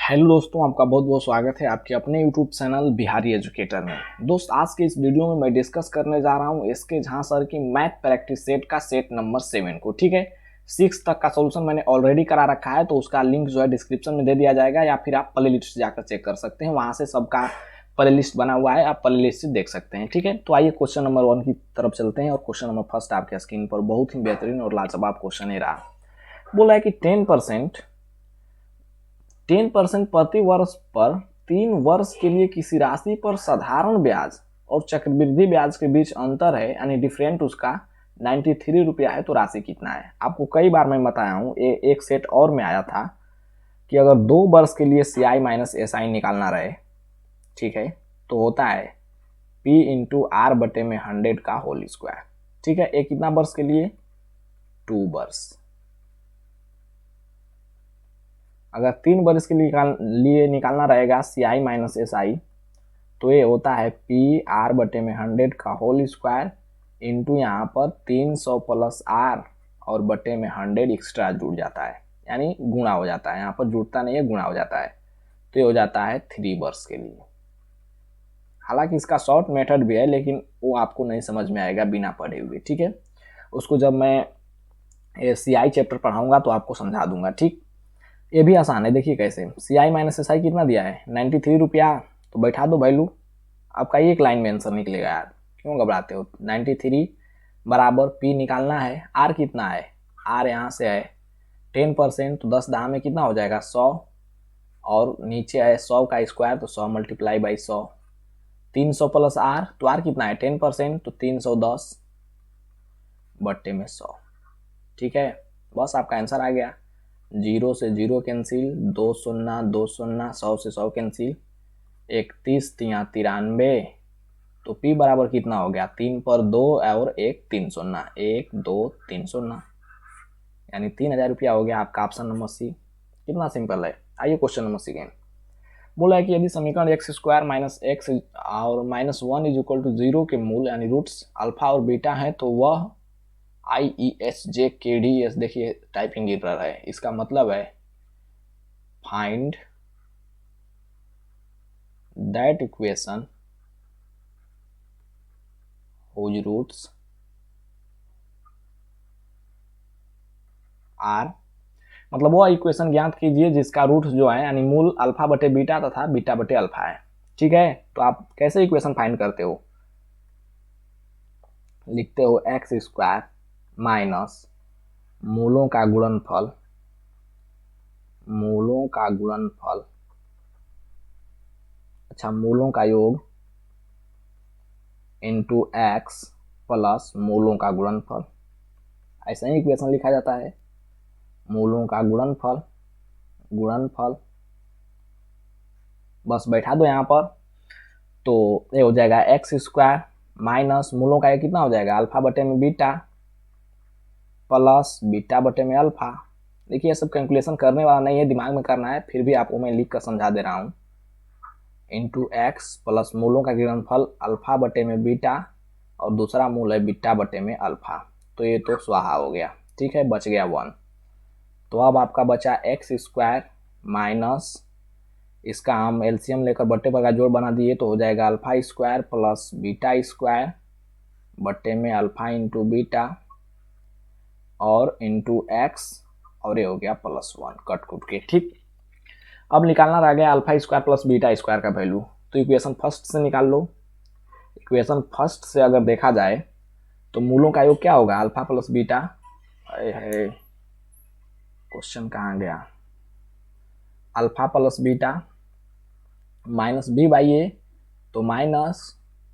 Hello दोस्तों, आपका बहुत बहुत स्वागत है आपके अपने यूट्यूब चैनल बिहारी एजुकेटर में। दोस्त, आज के इस वीडियो में मैं डिस्कस करने जा रहा हूँ एसके झा सर की मैथ प्रैक्टिस सेट का सेट नंबर 7 को। ठीक है, 6 तक का सोल्यूशन मैंने ऑलरेडी करा रखा है, तो उसका लिंक जो है डिस्क्रिप्शन में दे दिया जाएगा, या फिर आप प्ले लिस्ट जाकर चेक कर सकते हैं, वहाँ से सबका प्ले लिस्ट बना हुआ है, आप प्ले लिस्ट से देख सकते हैं। ठीक है, तो आइए क्वेश्चन नंबर 1 की तरफ चलते हैं। और क्वेश्चन नंबर फर्स्ट आपके स्क्रीन पर बहुत ही बेहतरीन और लाजवाब क्वेश्चन ही रहा। बोला है कि 10% प्रति वर्ष पर 3 वर्ष के लिए किसी राशि पर साधारण ब्याज और चक्रवृद्धि ब्याज के बीच अंतर है, यानी डिफरेंट उसका 93 रुपया है, तो राशि कितना है। आपको कई बार मैं बताया हूँ, एक सेट और में आया था कि अगर 2 वर्ष के लिए CI माइनस SI निकालना रहे, ठीक है, तो होता है P इंटू आर बटे में 100 का होल स्क्वायर। ठीक है, एक कितना वर्ष के लिए? 2 वर्ष। अगर 3 वर्ष के लिए निकालना रहेगा CI माइनस SI, तो ये होता है पी आर बटे में 100 का होल स्क्वायर इंटू यहाँ पर 300 प्लस आर और बटे में 100 एक्स्ट्रा जुड़ जाता है, यानी गुणा हो जाता है। यहाँ पर जुड़ता नहीं है, गुणा हो जाता है, तो ये हो जाता है 3 वर्ष के लिए। हालांकि इसका शॉर्ट मेथड भी है, लेकिन वो आपको नहीं समझ में आएगा बिना पढ़े हुए। ठीक है, उसको जब मैं CI चैप्टर पढ़ाऊंगा तो आपको समझा दूंगा। ठीक, ये भी आसान है, देखिए कैसे। CI माइनस SI कितना दिया है? 93 रुपया। तो बैठा दो वैल्यू, आपका एक लाइन में आंसर निकलेगा यार, क्यों घबराते हो। 93 बराबर P निकालना है, R कितना है? R यहाँ से है 10%, तो 10 दाम में कितना हो जाएगा? 100, और नीचे है 100 का स्क्वायर, तो 100 मल्टीप्लाई बाई 100। 300 प्लस R, तो R कितना है? 10%, तो 310 बट्टे में 100। ठीक है, बस आपका आंसर आ गया। 0 से 0 कैंसिल, 2 शून्य 2 शून्य, 100 से 100 कैंसिल, 31 तिया 93, तो P बराबर कितना हो गया? 3 पर 2 और 1 3 शून्य, 1 2 3 शून्य, यानी 3000 रुपया हो गया आपका ऑप्शन नंबर सी। कितना सिंपल है। आइए क्वेश्चन नंबर सेकेंड। बोला है कि यदि समीकरण एक्स स्क्वायर माइनस एक्स और -1 इज इक्वल टू 0 के मूल यानी रूट्स अल्फा और बीटा है, तो वह IESJKDS, देखिए टाइपिंग एरर है, इसका मतलब है find that equation whose roots are, मतलब वो इक्वेशन ज्ञात कीजिए जिसका रूट जो है, यानी मूल अल्फा बटे बीटा तथा बीटा बटे अल्फा है। ठीक है, तो आप कैसे इक्वेशन फाइंड करते हो? लिखते हो एक्स स्क्वायर माइनस मूलों का गुणनफल, मूलों का गुणनफल, अच्छा, मूलों का योग इंटू एक्स प्लस मूलों का गुणनफल। ऐसा ही इक्वेशन लिखा जाता है, मूलों का गुणनफल, गुणनफल, बस बैठा दो यहाँ पर, तो ये हो जाएगा एक्स स्क्वायर माइनस मूलों का ये कितना हो जाएगा? अल्फा बटे में बीटा प्लस बीटा बटे में अल्फा। देखिए, ये सब कैलकुलेशन करने वाला नहीं है, दिमाग में करना है, फिर भी आपको मैं लिख कर समझा दे रहा हूँ। इंटू एक्स प्लस मूलों का गुणनफल अल्फा बटे में बीटा, और दूसरा मूल है बीटा बटे में अल्फा, तो ये तो स्वाहा हो गया। ठीक है, बच गया 1। तो अब आपका बचा एक्स स्क्वायर माइनस, इसका हम एलसीएम लेकर बट्टे पर का जोड़ बना दिए, तो हो जाएगा alpha square plus beta square बट्टे में अल्फा इंटू बीटा और इंटू एक्स, और ये हो गया +1 कट कुट के। ठीक, अब निकालना रह गया alpha square plus beta square का वैल्यू, तो इक्वेशन फर्स्ट से निकाल लो। इक्वेशन फर्स्ट से अगर देखा जाए तो मूलों का योग क्या होगा? अल्फा प्लस बीटा, है क्वेश्चन कहाँ गया? Alpha plus beta minus B by A, तो माइनस,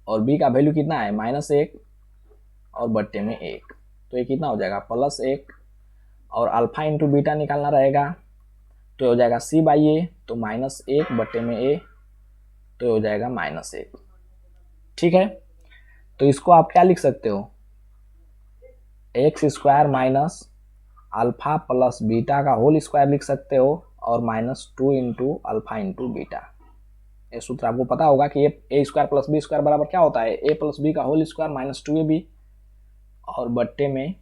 और बी का वैल्यू कितना है? -1 और बट्टे में 1, तो ये कितना हो जाएगा? +1, और अल्फा इंटू बीटा निकालना रहेगा, तो हो जाएगा सी बाई ए, तो -1 बट्टे में ए, तो हो जाएगा -1। ठीक है, तो इसको आप क्या लिख सकते हो? X square minus alpha plus beta का होल स्क्वायर लिख सकते हो, और -2 इंटू अल्फा इंटू बीटा। ये सूत्र आपको पता होगा कि ए स्क्वायर प्लस बी स्क्वायर बराबर क्या होता है? ए प्लस बी का होल स्क्वायर -2ab, और बट्टे में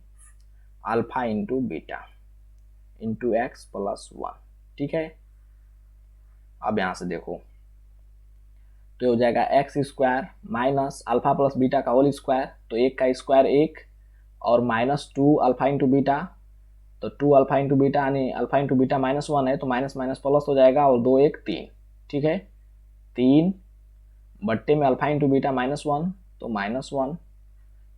alpha into beta into x +1। ठीक है, अब यहाँ से देखो तो हो जाएगा x square minus alpha plus beta का होल स्क्वायर, तो एक का स्क्वायर एक, और माइनस 2 अल्फा इंटू बीटा, तो 2 अल्फा इंटू बीटा यानी अल्फा इंटू बीटा -1 है, तो माइनस माइनस प्लस हो जाएगा, और 2 1 3, ठीक है। 3 बट्टे में अल्फा इंटू बीटा -1, तो -1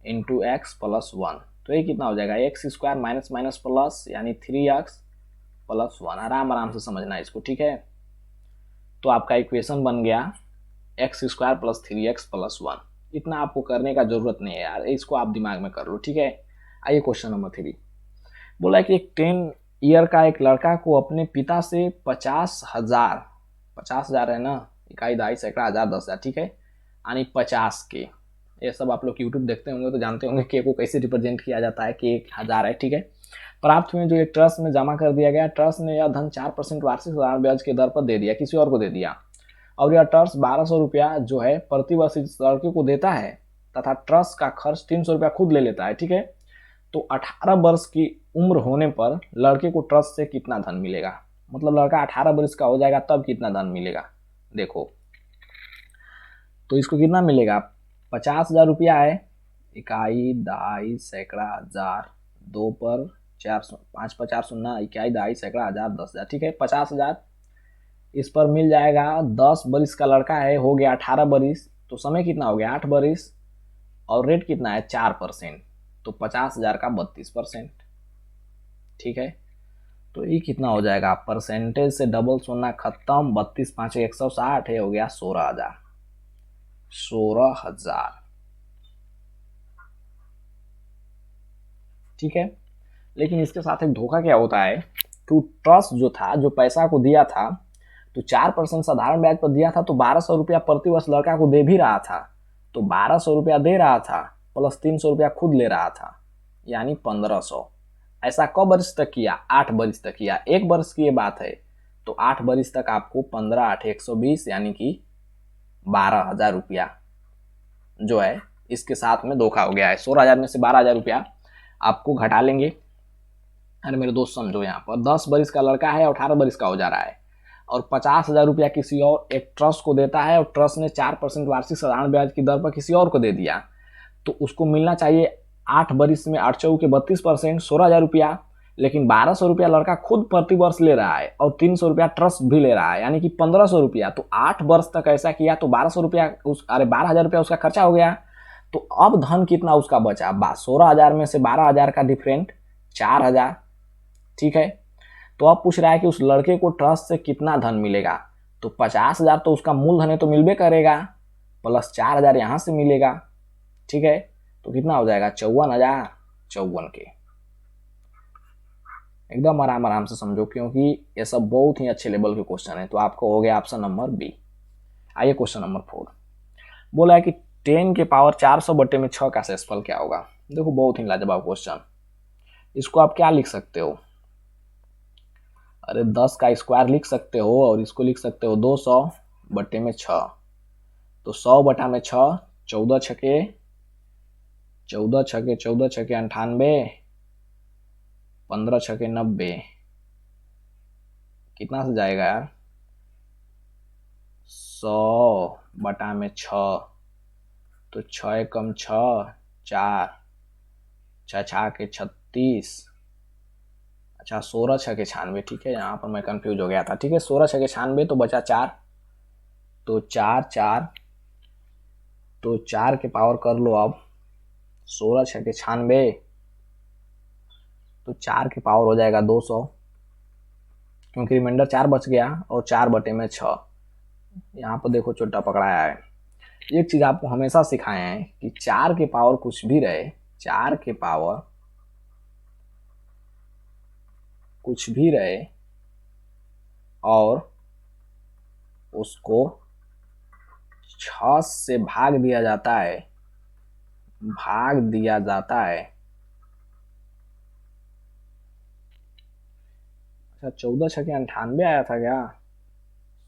इंटू एक्स प्लस 1, तो ये कितना हो जाएगा x square minus minus plus यानी 3x प्लस 1। आराम आराम से समझना है इसको, ठीक है। तो आपका इक्वेशन बन गया x square plus 3x plus 1। इतना आपको करने का जरूरत नहीं है यार, इसको आप दिमाग में कर लो, ठीक है। आइए क्वेश्चन नंबर 3, बोला कि एक 10 ईयर का एक लड़का को अपने पिता से 50,000 है ना, इकाई दहाई सैकड़ा हजार 10,000, ठीक है, यानी 50 के, ये सब आप लोग यूट्यूब देखते होंगे तो जानते होंगे के को कैसे रिप्रेजेंट किया जाता है कि 1000 है, ठीक है। प्राप्त हुए जो एक ट्रस्ट में जमा कर दिया गया, ट्रस्ट ने यह धन 4% वार्षिक साधारण ब्याज के दर पर दे दिया, किसी और को दे दिया, और यह ट्रस्ट 1200 रुपया जो है प्रति वर्ष इस लड़के को देता है तथा ट्रस्ट का खर्च 300 रुपया खुद ले लेता है, ठीक है। तो 18 वर्ष की उम्र होने पर लड़के को ट्रस्ट से कितना धन मिलेगा, मतलब लड़का 18 वर्ष का हो जाएगा तब कितना धन मिलेगा, देखो तो इसको कितना मिलेगा 50,000 रुपया है, इकाई दहाई सैकड़ा हजार, 2 पर 400, 5 पर 4 शून्य, इकाई दहाई सैकड़ा हजार 10,000, ठीक है। 50,000 इस पर मिल जाएगा, 10 बरिस का लड़का है, हो गया 18 बरिस, तो समय कितना हो गया 8 बरिस, और रेट कितना है 4%, तो 50,000 का 32%, ठीक है। तो ये कितना हो जाएगा, परसेंटेज से डबल सोना खत्म, 32 5 160 है, हो गया 16,000, 16,000, ठीक है। लेकिन इसके साथ एक धोखा क्या होता है, तो ट्रस्ट जो था, जो पैसा को दिया था, तो 4% साधारण ब्याज पर दिया था, तो 1200 रुपया प्रति वर्ष लड़का को दे भी रहा था, तो 1200 रुपया दे रहा था प्लस 300 रुपया खुद ले रहा था, यानी 1500। ऐसा कब वर्ष तक किया, 8 वर्ष तक किया, 1 वर्ष की ये बात है, तो 8 वर्ष तक आपको 15 8 120 यानी कि 12,000 रुपया जो है इसके साथ में धोखा हो गया है। 16,000 में से 12,000 रुपया आपको घटा लेंगे। अरे मेरे दोस्त समझो, यहाँ पर 10 बरिस का लड़का है और 18 बरिस का हो जा रहा है, और 50,000 रुपया किसी और एक ट्रस्ट को देता है, और ट्रस्ट ने 4% वार्षिक साधारण ब्याज की दर पर किसी और को दे दिया, तो उसको मिलना चाहिए 8 बरिस में 8 चौके 32%, 16,000 रुपया, लेकिन 1200 रुपया लड़का खुद प्रति वर्ष ले रहा है, और 300 रुपया ट्रस्ट भी ले रहा है, यानी कि 1500 रुपया। तो 8 वर्ष तक ऐसा किया, तो 1200 रुपया 12,000 रुपया उसका खर्चा हो गया। तो अब धन कितना उसका बचा, 16,000 में से 12,000 का डिफरेंट 4,000, ठीक है। तो अब पूछ रहा है कि उस लड़के को ट्रस्ट से कितना धन मिलेगा, तो 50,000 तो उसका मूलधन है, तो मिलबे करेगा, प्लस 4,000 यहां से मिलेगा, ठीक है। तो कितना हो जाएगा 54,000, 54 के। एकदम आराम आराम से समझो, क्योंकि ये सब बहुत ही अच्छे लेवल के क्वेश्चन है। तो आपको हो गया ऑप्शन नंबर बी। आइए क्वेश्चन नंबर 4, बोला है कि 10 के पावर 400 बटे में 6 का शेषफल क्या होगा। देखो बहुत ही लाजवाब क्वेश्चन, इसको आप क्या लिख सकते हो, अरे 10 का स्क्वायर लिख सकते हो, और इसको लिख सकते हो 200 बटे में 6, तो 100 बटा में 6, 14 छके 98, 15 छके 90, कितना से जाएगा यार, 100 बटा में 6, तो 6 एकम 6, 4 6 के 36, अच्छा 16 छके 96, ठीक है, यहाँ पर मैं कंफ्यूज हो गया था, ठीक है। 16 छके 96, तो बचा 4, तो 4 तो 4 के पावर कर लो अब, 16 छके 96, तो 4 के पावर हो जाएगा 200, क्योंकि रिमाइंडर 4 बच गया, और 4 बटे में 6, यहाँ पर देखो छोटा पकड़ाया है। एक चीज आपको हमेशा सिखाए हैं कि 4 के पावर कुछ भी रहे, 4 के पावर कुछ भी रहे, और उसको 6 से भाग दिया जाता है, अच्छा 14 छके 98 आया था क्या,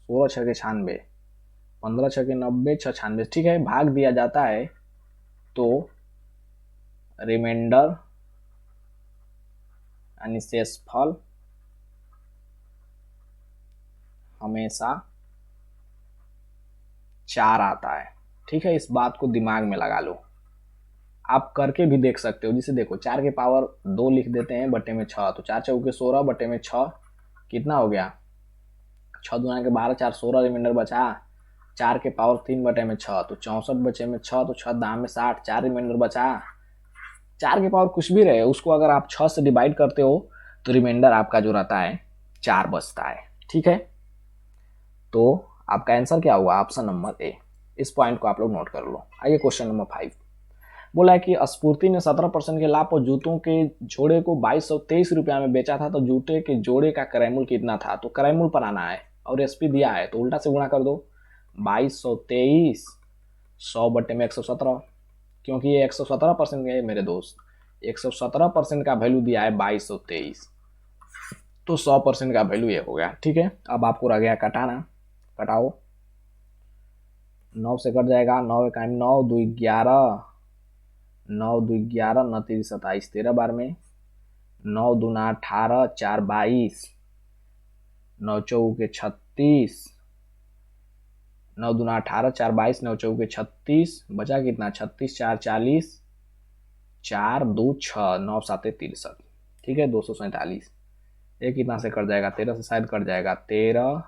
16 छके 96, 15 छके 90, 6 96, ठीक है, भाग दिया जाता है, तो रिमाइंडर यानी शेषफल हमेशा 4 आता है। ठीक है, इस बात को दिमाग में लगा लो। आप करके भी देख सकते हो। जिसे देखो 4 के पावर 2 लिख देते हैं बटे में 6, तो 4 चौके 16 बटे में 6 कितना हो गया, 6 दूना के 12, 4 16 रिमाइंडर बचा। 4 के पावर 3 बटे में 6 तो 64 बचे में 6, तो 6 दाम में 60, 4 रिमाइंडर बचा। 4 के पावर कुछ भी रहे उसको अगर आप 6 से डिवाइड करते हो तो रिमाइंडर आपका जो रहता है 4 बचता है। ठीक है, तो आपका आंसर क्या हुआ, ऑप्शन नंबर ए। इस पॉइंट को आप लोग नोट कर लो। आइए क्वेश्चन नंबर 5। बोला है कि स्फूर्ति ने 17% के लाभ पर जूतों के जोड़े को 2223 रुपया में बेचा था, तो जूते के जोड़े का क्रय मूल्य कितना था। तो क्रय मूल्य पर आना है और एसपी दिया है तो उल्टा से गुणा कर दो। 2223 100 बटे में 117, क्योंकि ये 117% का है मेरे दोस्त। 117% का वैल्यू दिया है 2223, तो 100% का वैल्यू ये हो गया। ठीक है, अब आपको रह गया कटाना। कटाओ, 9 से कट जाएगा, 9 एक 9, 2 11, 9 2 11, 9 3 27, 13 बार में, 9 दूना 18, 4 22, 9 चौके 36, 9 दूना 18, 4 22, 9 चौके 36, बचा कितना 36, 4 40, 4 2 6, 9 7 63। ठीक है, 247। ये कितना से कट जाएगा, 13 से शायद कट जाएगा, 13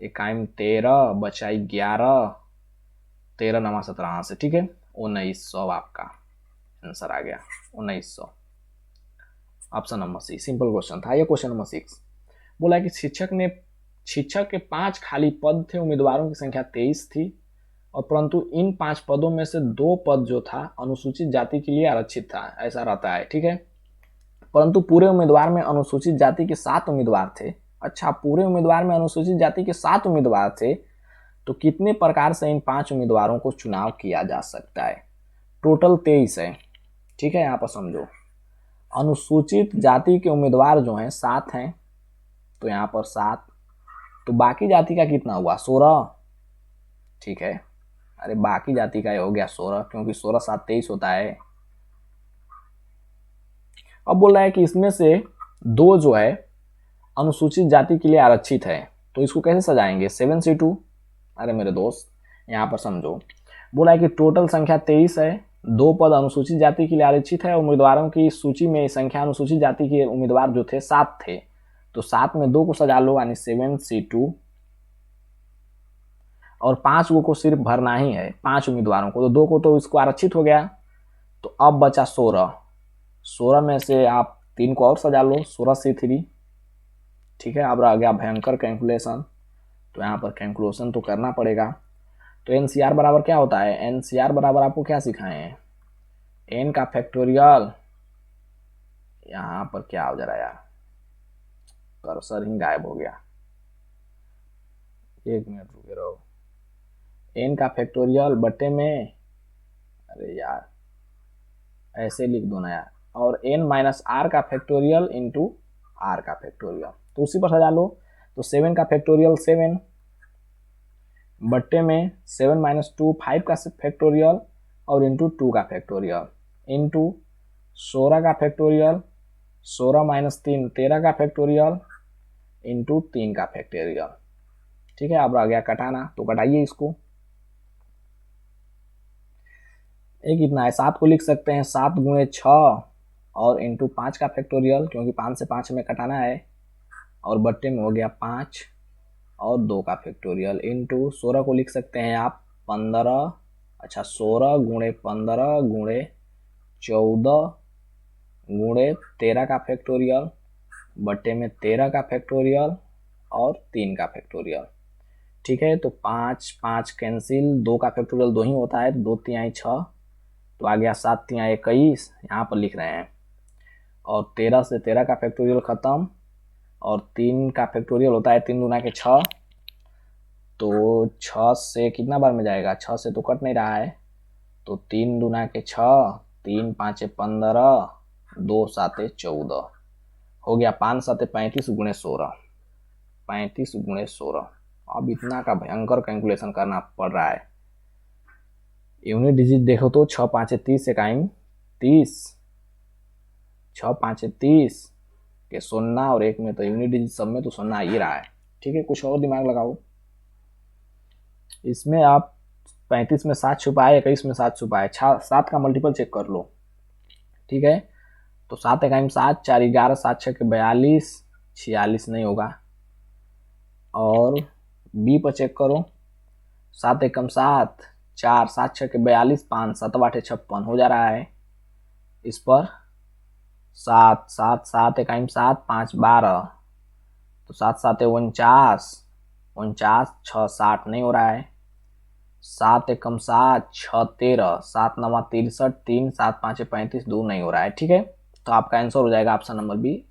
इकाई 13 बचा 11, 13 नमा 17 से। ठीक है, 1900 आपका आंसर आ गया, 1900। Option number C, simple question था। ये क्वेश्चन नंबर 6 बोला कि शिक्षक के 5 खाली पद थे, उम्मीदवारों की संख्या 23 थी, और परंतु इन 5 पदों में से 2 पद जो था अनुसूचित जाति के लिए आरक्षित था, ऐसा रहता है। ठीक है, परंतु पूरे उम्मीदवार में अनुसूचित जाति के 7 उम्मीदवार थे। अच्छा, पूरे उम्मीदवार में अनुसूचित जाति के 7 उम्मीदवार थे, तो कितने प्रकार से इन 5 उम्मीदवारों को चुनाव किया जा सकता है। टोटल 23 है। ठीक है, यहाँ पर समझो अनुसूचित जाति के उम्मीदवार जो हैं 7 हैं, तो यहाँ पर 7, तो बाकी जाति का कितना हुआ 16। ठीक है, अरे बाकी जाति का हो गया 16, क्योंकि 16 7 23 होता है। अब बोल रहा है कि इसमें से 2 जो है अनुसूचित जाति के लिए आरक्षित है, तो इसको कैसे सजाएंगे 7C2। अरे मेरे दोस्त यहाँ पर समझो, बोला है कि टोटल संख्या 23 है, 2 पद अनुसूचित जाति के लिए आरक्षित है, उम्मीदवारों की सूची में संख्या अनुसूचित जाति के उम्मीदवार जो थे 7 थे, तो 7 में 2 को सजा लो यानी 7C2, और 5 को सिर्फ भरना ही है 5 उम्मीदवारों को, तो 2 को तो इसको आरक्षित हो गया, तो अब बचा 16। 16 में से आप 3 को और सजा लो 16C3। ठीक है, अब रह गया भयंकर कैलकुलेशन, तो यहाँ पर कैलकुलेशन तो करना पड़ेगा। तो एनसीआर बराबर क्या होता है, एनसीआर बराबर आपको क्या सिखाए हैं, एन का फैक्टोरियल, यहाँ पर क्या हो जा रहा है यार, कर्सर ही गायब हो गया, 1 मिनट रुके रहो, एन का फैक्टोरियल बटे में, अरे यार ऐसे लिख दो ना यार, और एन माइनस आर का फैक्टोरियल इंटू आर का फैक्टोरियल, तो उसी पर सजा लो। तो 7 का फैक्टोरियल 7 बट्टे में 7 माइनस 2 5 का फैक्टोरियल और इंटू 2 का फैक्टोरियल इंटू 16 का फैक्टोरियल, 16 माइनस 3 13 का फैक्टोरियल इंटू 3 का फैक्टोरियल। ठीक है, अब रह गया कटाना, तो कटाइए इसको। ये कितना है, 7 को लिख सकते हैं 7 गुणे 6 और इंटू 5 का फैक्टोरियल, क्योंकि 5 से 5 में कटाना है, और बट्टे में हो गया 5 और 2 का फैक्टोरियल इंटू 16 को लिख सकते हैं आप 15, अच्छा 16 गुणे 15 गुणे 14 गुणे 13 का फैक्टोरियल बट्टे में 13 का फैक्टोरियल और 3 का फैक्टोरियल। ठीक है, तो 5 5 कैंसिल, 2 का फैक्टोरियल 2 ही होता है, 2 3 6, तो आ गया 7 3 21, यहाँ पर लिख रहे हैं, और 13 से 13 का फैक्टोरियल खत्म, और 3 का फैक्टोरियल होता है 3 दूना के 6, तो 6 से कितना बार में जाएगा, 6 से तो कट नहीं रहा है, तो 3 दूना के 6, 3 5 15, 2 7 14, हो गया 5 7 35 गुणे 16, 35 गुणे 16। अब इतना का भयंकर कैलकुलेशन करना पड़ रहा है। यूनिट डिजिट देखो तो 6 5 30 इकाई 30, 6 5 30 के 0 और 1 में, तो यूनिट डिजिट सब में तो 0 आ ही रहा है। ठीक है, कुछ और दिमाग लगाओ, इसमें आप 35 में 7 छुपा है, 21 में 7 छुपा है, 7 का मल्टीपल चेक कर लो। ठीक है, तो 7 एकाइम 7, 4 11, 7 6 के 42, 46 नहीं होगा। और बी पर चेक करो, 7 एकम 7, 4 7 6 के 42, 5 7 8 56 हो जा रहा है। इस पर 7 7 7 एकाइम 7, 5 12, तो 7 7 49, 49 6 60 नहीं हो रहा है। 7 एकम 7, 6 13, 7 9 63, 3 7 5 35, 2 नहीं हो रहा है। ठीक है, तो आपका आंसर हो जाएगा ऑप्शन नंबर बी।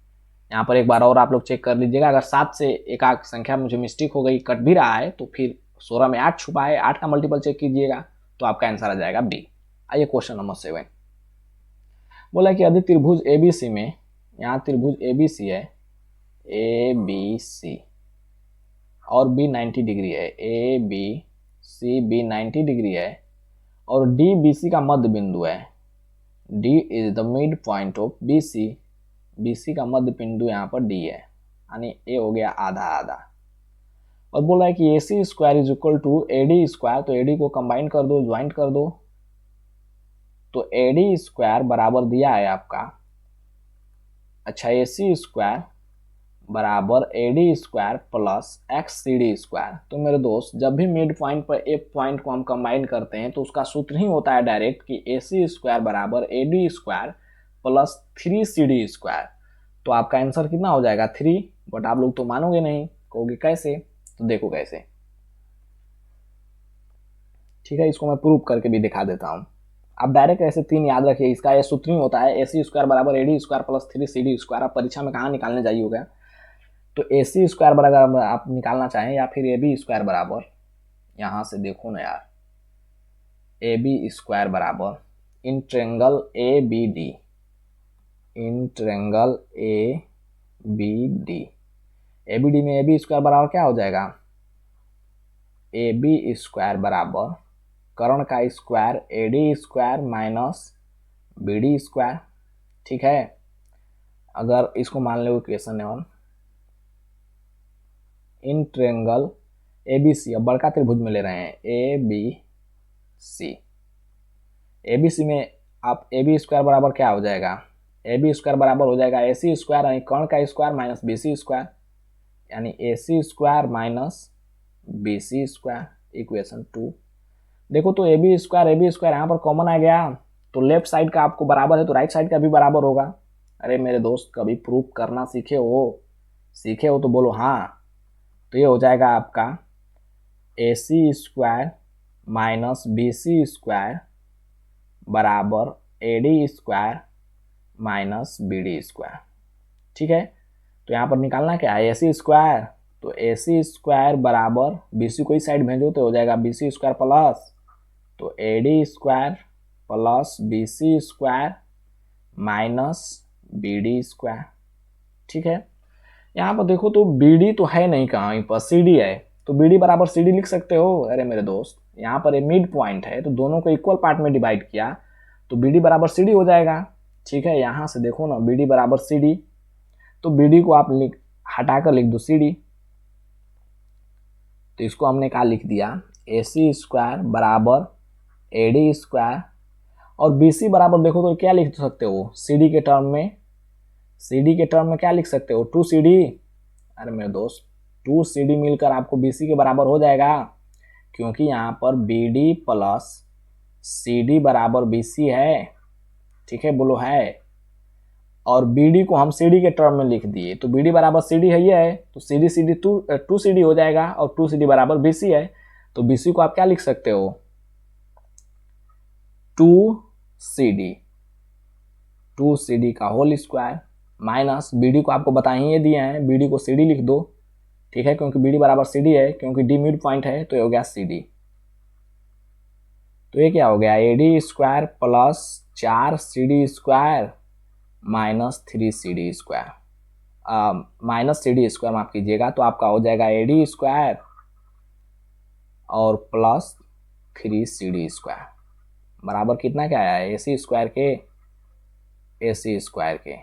यहाँ पर एक बार और आप लोग चेक कर लीजिएगा, अगर 7 से एक आध संख्या मुझे मिस्टेक हो गई, कट भी रहा है, तो फिर 16 में 8 छुपा है, 8 का मल्टीपल चेक कीजिएगा, तो आपका आंसर आ जाएगा बी। आइए क्वेश्चन नंबर 7, बोला कि यदि त्रिभुज एबीसी में, यहाँ त्रिभुज एबीसी है, ए बी सी और बी 90 डिग्री है, A B C B 90 degree है, और डी बी सी का मध्य बिंदु है, D is the mid point of B C, B C का मध्य बिंदु यहाँ पर डी है, यानी ए हो गया आधा आधा। और बोल रहा है कि A C square is equal to A D square, तो ए डी को कंबाइन कर दो, ज्वाइंट कर दो, तो ए डी स्क्वायर बराबर दिया है आपका, अच्छा ए सी स्क्वायर बराबर A D square plus X C D square. तो मेरे दोस्त, जब भी मिड पॉइंट पर एक पॉइंट को हम कंबाइन करते हैं तो उसका सूत्र ही होता है डायरेक्ट कि ए सी स्क्वायर बराबर A D square plus 3 C D square. तो आपका आंसर कितना हो जाएगा 3, बट आप लोग तो मानोगे नहीं, कहोगे कैसे, तो देखो कैसे। ठीक है, इसको मैं प्रूव करके भी दिखा देता हूँ। आप डायरेक्ट ऐसे 3 याद रखिए, इसका ये सूत्र ही होता है ए सी स्क्वायर बराबर A D square plus 3 C D square. आप परीक्षा में कहाँ निकालने जाइएगा, तो ए सी स्क्वायर बराबर आप निकालना चाहें, या फिर ए बी स्क्वायर बराबर, यहाँ से देखो ना यार, ए बी स्क्वायर बराबर in triangle A B D, in triangle A B D, A B D में ए बी स्क्वायर बराबर क्या हो जाएगा, ए बी स्क्वायर बराबर कर्ण का square A D square minus B D square. ठीक है, अगर इसको मान लो equation 1, in triangle A B C, अब बड़का त्रिभुज में ले रहे हैं, ए बी सी, ए बी सी में आप ए बी स्क्वायर बराबर क्या हो जाएगा, ए बी स्क्वायर बराबर हो जाएगा ए सी स्क्वायर यानी कर्ण का square minus B C square, यानी A C square minus B C square, equation 2। देखो तो ए बी स्क्वायर यहाँ पर कॉमन आ गया, तो लेफ्ट साइड का आपको बराबर है तो राइट साइड का भी बराबर होगा। अरे मेरे दोस्त, कभी प्रूफ करना सीखे हो तो बोलो हाँ। तो ये हो जाएगा आपका A C square minus B C square बराबर A D square minus B D square. ठीक है, तो यहाँ पर निकालना क्या है, ए सी स्क्वायर, तो ए सी स्क्वायर बराबर बी सी को इस साइड भेजो तो हो जाएगा बी सी स्क्वायर प्लस, तो A D square plus B C square minus B D square. ठीक है, यहाँ पर देखो तो बी डी तो है नहीं कहीं पर, सी डी है, तो बी डी बराबर सी डी लिख सकते हो। अरे मेरे दोस्त, यहाँ पर मिड पॉइंट है तो दोनों को इक्वल पार्ट में डिवाइड किया तो बी डी बराबर सी डी हो जाएगा। ठीक है, यहाँ से देखो ना, बी डी बराबर सी डी, तो बी डी को आप हटाकर लिख दो सी डी, तो इसको हमने क्या लिख दिया, ए सी स्क्वायर बराबर ए डी स्क्वायर, और बी सी बराबर देखो तो क्या लिख सकते हो सी डी के टर्म में, सी डी के टर्म में क्या लिख सकते हो 2 सी डी। अरे मेरे दोस्त, 2 सी डी मिलकर आपको बी सी के बराबर हो जाएगा, क्योंकि यहाँ पर B D plus C D बराबर बी सी है। ठीक है, बोलो है, और बी डी को हम सी डी के टर्म में लिख दिए, तो बी डी बराबर सी डी है, ये है, तो सी डी 2 सी डी हो जाएगा, और 2 सी डी बराबर बी सी है, तो बी सी को आप क्या लिख सकते हो 2 सी डी का whole square minus B D को आपको बताए ये दिए हैं, बी डी को सी डी लिख दो। ठीक है, क्योंकि बी डी बराबर सी डी है, क्योंकि डी मिड पॉइंट है, तो ये हो गया सी डी। तो ये क्या हो गया, A D square plus 4 C D square minus 3 C D square, minus C D square माफ कीजिएगा, तो आपका हो जाएगा ए डी स्क्वायर और प्लस 3 सी डी स्क्वायर बराबर कितना क्या आया, ए सी स्क्वायर के ए सी स्क्वायर के।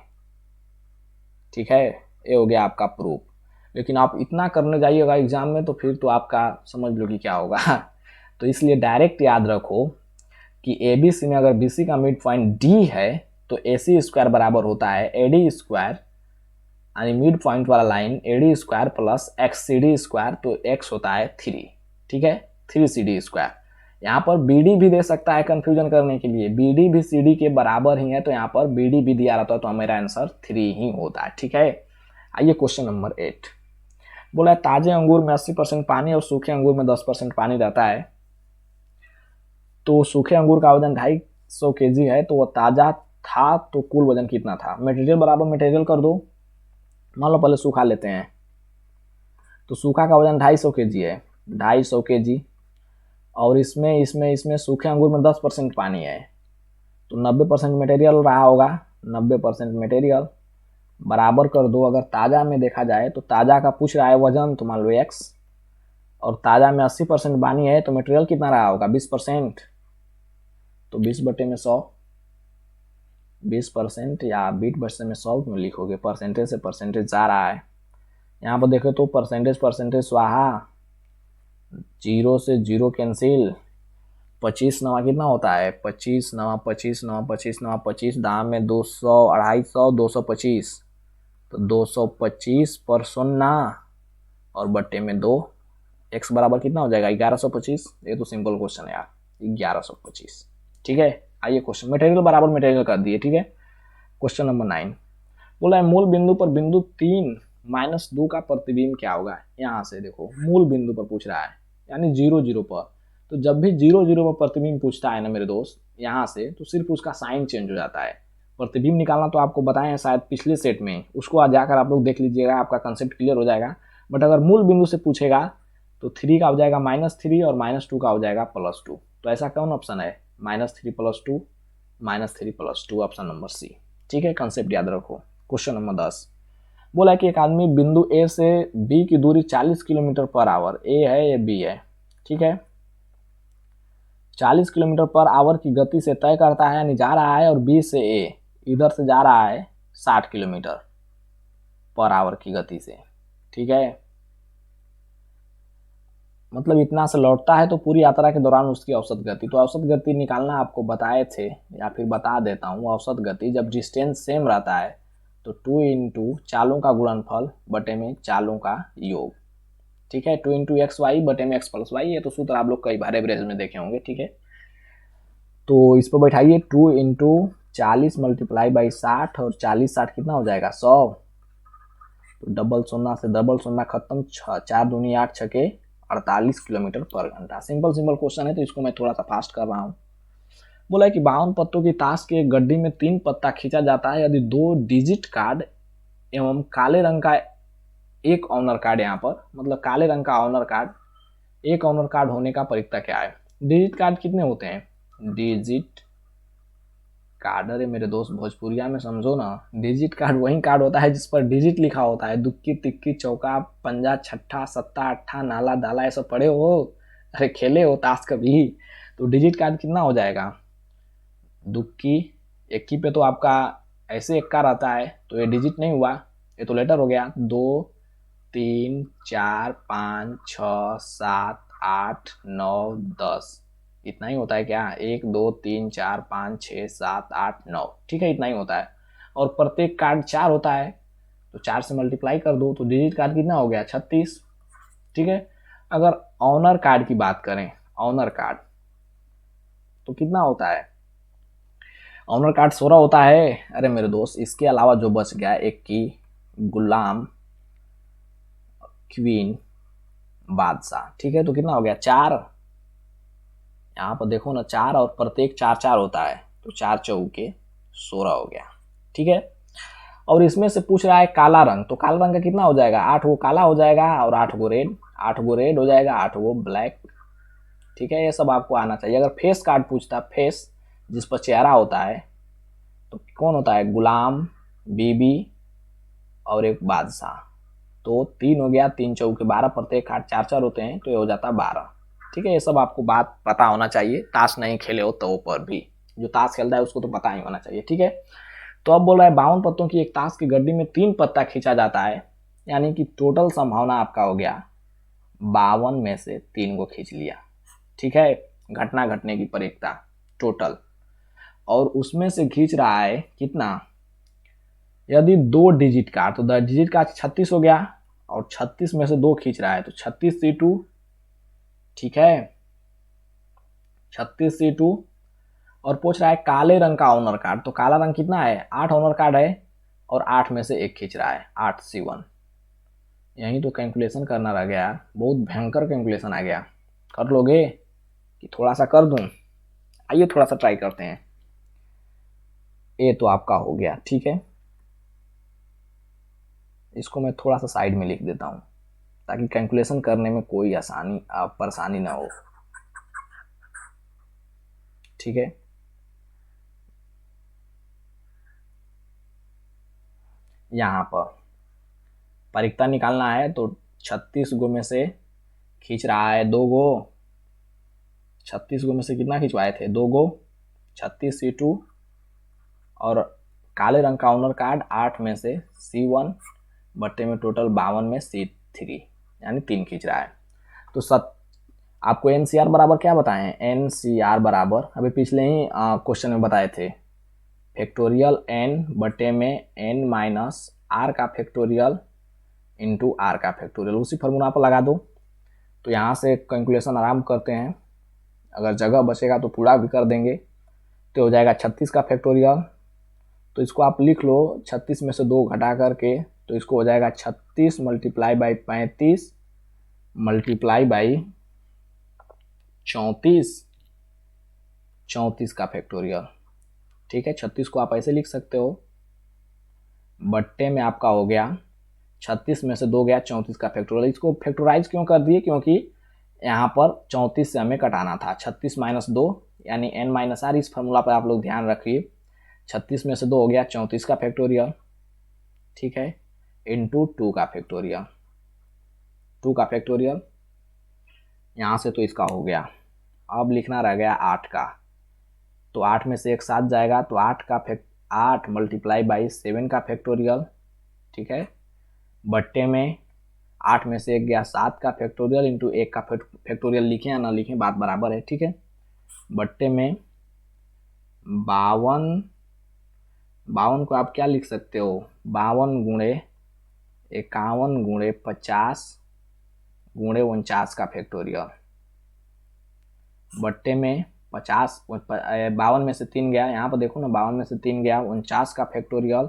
ठीक है, ये हो गया आपका प्रूफ। लेकिन आप इतना करने जाइएगा एग्जाम में तो फिर तो आपका समझ लो कि क्या होगा। तो इसलिए डायरेक्ट याद रखो कि ABC में अगर BC का मिड पॉइंट D है तो AC स्क्वायर बराबर होता है AD स्क्वायर, यानी मिड पॉइंट वाला line AD square plus XCD square, तो X होता है 3, ठीक है, 3CD स्क्वायर। यहाँ पर BD भी दे सकता है कंफ्यूजन करने के लिए, BD भी CD के बराबर ही है, तो यहाँ पर BD भी दिया रहता है, तो मेरा आंसर 3 ही होता है, ठीक है। आइए क्वेश्चन नंबर 8, बोला है ताजे अंगूर में 80% पानी और सूखे अंगूर में 10% पानी रहता है। तो सूखे अंगूर का वजन 250 kg है, तो वो ताजा था तो कुल वजन कितना था। मटेरियल बराबर मटेरियल कर दो, मान लो पहले सूखा लेते हैं, तो सूखा का वजन 250 kg है, 250 kg, और इसमें सूखे अंगूर में 10% पानी है, तो 90% मटेरियल रहा होगा, 90% मटेरियल बराबर कर दो। अगर ताज़ा में देखा जाए तो ताज़ा का पूछ रहा है वजन, तो मान लो x, और ताज़ा में 80% पानी है, तो मटेरियल कितना रहा होगा 20%, तो 20/100, 20% या 20/100 में लिखोगे, परसेंटेज से परसेंटेज जा रहा है। यहाँ पर देखो तो परसेंटेज स्वाहा, 0 से 0 कैंसिल, 25 नवा कितना होता है, 25 नवा 25 नवा 25 नवा 25, दाम में 200, 250, 225, तो 225 पर 0 और बट्टे में 2, x बराबर कितना हो जाएगा 1125। ये तो सिंपल क्वेश्चन है यार, 1125, ठीक है। आइए क्वेश्चन, मटेरियल बराबर मटेरियल कर दिए, ठीक है। क्वेश्चन नंबर 9, बोला है मूल बिंदु पर बिंदु 3 - 2 का प्रतिबिंब क्या होगा। यहाँ से देखो मूल बिंदु पर पूछ रहा है, यानी 0 0 पर, तो जब भी 0 0 पर प्रतिबिंब पूछता है ना मेरे दोस्त, यहाँ से तो सिर्फ उसका साइन चेंज हो जाता है। प्रतिबिंब निकालना तो आपको बताए हैं शायद पिछले सेट में, उसको आज जाकर आप लोग देख लीजिएगा, आपका कंसेप्ट क्लियर हो जाएगा। बट अगर मूल बिंदु से पूछेगा तो 3 का हो जाएगा -3 और -2 का हो जाएगा +2, तो ऐसा कौन ऑप्शन है, -3 + 2, -3 + 2, ऑप्शन नंबर C, ठीक है। कंसेप्ट याद रखो। क्वेश्चन नंबर 10, बोला कि एक आदमी बिंदु A से B की दूरी 40 km/h, A है या B है, ठीक है, 40 km/h की गति से तय करता है, यानी जा रहा है, और B से A इधर से जा रहा है 60 km/h की गति से, ठीक है, मतलब इतना से लौटता है, तो पूरी यात्रा के दौरान उसकी औसत गति, तो औसत गति निकालना आपको बताए थे, या फिर बता देता हूँ। औसत गति जब डिस्टेंस सेम रहता है तो 2 × चालों का गुणनफल बटे में चालों का योग, ठीक है, 2 × xy बटे में x + y, ये तो सूत्र आप लोग कई बार एवरेज में देखे होंगे, ठीक है। तो इस पर बैठाइए 2 × 40 × 60, और 40 60 कितना हो जाएगा 100, तो डबल 0 से डबल 0 खत्म, 4 दूनी 8 छके 48 km/h। सिंपल क्वेश्चन है, तो इसको मैं थोड़ा सा फास्ट कर रहा हूँ। बोला है कि 52 पत्तों की ताश के एक गड्डी में 3 पत्ता खींचा जाता है यदि 2 डिजिट कार्ड एवं काले रंग का एक ऑनर कार्ड, यहाँ पर मतलब काले रंग का ऑनर कार्ड, एक ऑनर कार्ड होने का परिक्ता क्या है। डिजिट कार्ड कितने होते हैं, डिजिट कार्ड, अरे मेरे दोस्त भोजपुरिया में समझो ना, डिजिट कार्ड वही कार्ड होता है जिस पर डिजिट लिखा होता है, दुक्की तिक्की चौका पंजा छट्ठा सत्ता अट्ठा नाला दाला, ऐसा पढ़े हो, अरे खेले हो ताश कभी। तो डिजिट कार्ड कितना हो जाएगा, दुक्की इक्की पे तो आपका ऐसे इक्का रहता है, तो ये डिजिट नहीं हुआ, ये तो लेटर हो गया, 2 3 4 5 6 7 8 9 10, इतना ही होता है क्या, 1 2 3 4 5 6 7 8 9, ठीक है, इतना ही होता है। और प्रत्येक कार्ड 4 होता है, तो 4 से मल्टीप्लाई कर दो, तो डिजिट कार्ड कितना हो गया 36, ठीक है। अगर ऑनर कार्ड की बात करें, ऑनर कार्ड तो कितना होता है, ऑनर कार्ड 16 होता है। अरे मेरे दोस्त इसके अलावा जो बच गया, एक की गुलाम, क्वीन, बादशाह, ठीक है, तो कितना हो गया 4, यहाँ पर देखो ना 4, और प्रत्येक 4 4 होता है, तो 4 चौके 16 हो गया, ठीक है। और इसमें से पूछ रहा है काला रंग, तो काला रंग का कितना हो जाएगा, 8 गो काला हो जाएगा और 8 गो रेड, 8 गो रेड हो जाएगा, 8 गो ब्लैक, ठीक है, ये सब आपको आना चाहिए। अगर फेस कार्ड पूछता, फेस जिस पर चेहरा होता है, तो कौन होता है, गुलाम, बीबी और एक बादशाह, तो 3 हो गया, 3 चौके 12, प्रत्येक कार्ड 4 4 होते हैं, तो ये हो जाता 12, ठीक है। ये सब आपको बात पता होना चाहिए, ताश नहीं खेले हो तो पर भी, जो ताश खेलता है उसको तो पता ही होना चाहिए, ठीक है। तो अब बोल रहा है 52 पत्तों की एक ताश की गड्डी में 3 पत्ता खींचा जाता है, यानी कि टोटल संभावना आपका हो गया 52 में से 3 को खींच लिया, ठीक है, घटना घटने की परिकता टोटल, और उसमें से खींच रहा है कितना, यदि 2 डिजिट का, तो 10 डिजिट का 36 हो गया, और 36 में से 2 खींच रहा है तो 36C2, ठीक है, 36C2। और पूछ रहा है काले रंग का ऑनर कार्ड, तो काला रंग कितना है, 8 ऑनर कार्ड है, और 8 में से 1 खींच रहा है, 8C1। यही तो कैलकुलेशन करना रह गया, बहुत भयंकर कैलकुलेशन आ गया। कर लोगे कि थोड़ा सा कर दूं? आइए थोड़ा सा ट्राई करते हैं। ए तो आपका हो गया, ठीक है, इसको मैं थोड़ा सा साइड में लिख देता हूं ताकि कैलकुलेशन करने में कोई परेशानी ना हो, ठीक है। यहाँ पर परिकता निकालना है, तो 36 गो में से खींच रहा है 2 गो, 36 गो में से कितना खिंचवाए थे, 2 गो, 36C2, और काले रंग का ऑनर कार्ड 8 में से C1 बट्टे में टोटल 52 में C3, यानी 3 खींच रहा है। तो आपको NCR बराबर क्या बताए हैं, NCR बराबर अभी पिछले ही क्वेश्चन में बताए थे, फैक्टोरियल n बटे में n माइनस r का फैक्टोरियल इंटू r का फैक्टोरियल, उसी फॉर्मूला पर लगा दो। तो यहाँ से कैलकुलेशन आराम करते हैं, अगर जगह बचेगा तो पूरा भी कर देंगे। तो हो जाएगा 36 का फैक्टोरियल, तो इसको आप लिख लो 36 में से 2 घटा करके, तो इसको हो जाएगा 36 मल्टीप्लाई बाई 35 मल्टीप्लाई बाई 34 का फैक्टोरियल, ठीक है। 36 को आप ऐसे लिख सकते हो, बट्टे में आपका हो गया 36 में से 2 गया 34 का फैक्टोरियल। इसको फैक्टोराइज क्यों कर दिए, क्योंकि यहाँ पर 34 से हमें कटाना था, 36 माइनस 2 यानी n माइनस आर, इस फॉर्मूला पर आप लोग ध्यान रखिए। 36 में से 2 हो गया 34 का फैक्टोरियल, ठीक है, इंटू 2 का फैक्टोरियल, 2 का फैक्टोरियल यहाँ से तो इसका हो गया। अब लिखना रह गया 8 का, तो 8 में से 1 7 जाएगा, तो 8 मल्टीप्लाई बाई 7 का फैक्टोरियल, ठीक है, बट्टे में 8 में से 1 गया 7 का फैक्टोरियल इंटू 1 का फैक्टोरियल, लिखें या ना लिखें बात बराबर है, ठीक है, बट्टे में 52 को आप क्या लिख सकते हो, 52 गुणे 51 गुणे 50 गुणे 49 का फैक्टोरियल, बट्टे में 52 में से 3 गया, यहाँ पर देखो ना 52 में से 3 गया 49 का फैक्टोरियल,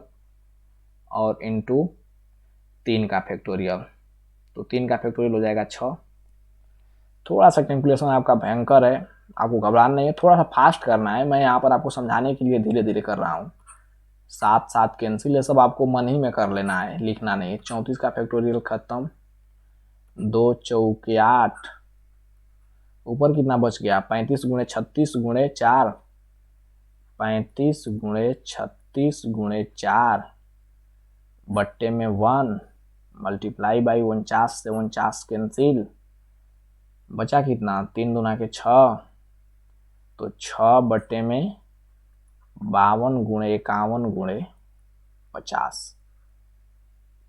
और इंटू 3 का फैक्टोरियल, तो 3 का फैक्टोरियल हो जाएगा 6। थोड़ा सा कैलकुलेशन आपका भयंकर है, आपको घबराना नहीं है, थोड़ा सा फास्ट करना है, मैं यहाँ पर आपको समझाने के लिए धीरे धीरे कर रहा हूँ। 7 7 कैंसिल, ये सब आपको मन ही में कर लेना है, लिखना नहीं। 34 का फैक्टोरियल खत्म, 2 चौके 8, ऊपर कितना बच गया, 35 गुणे 36 गुणे 4, 35 गुणे 36 गुणे 4 बट्टे में 1 मल्टीप्लाई बाई 49 से 49 कैंसिल, बचा कितना, 3 दूना के 6, तो 6 बट्टे में 52 गुणे 51 गुणे 50,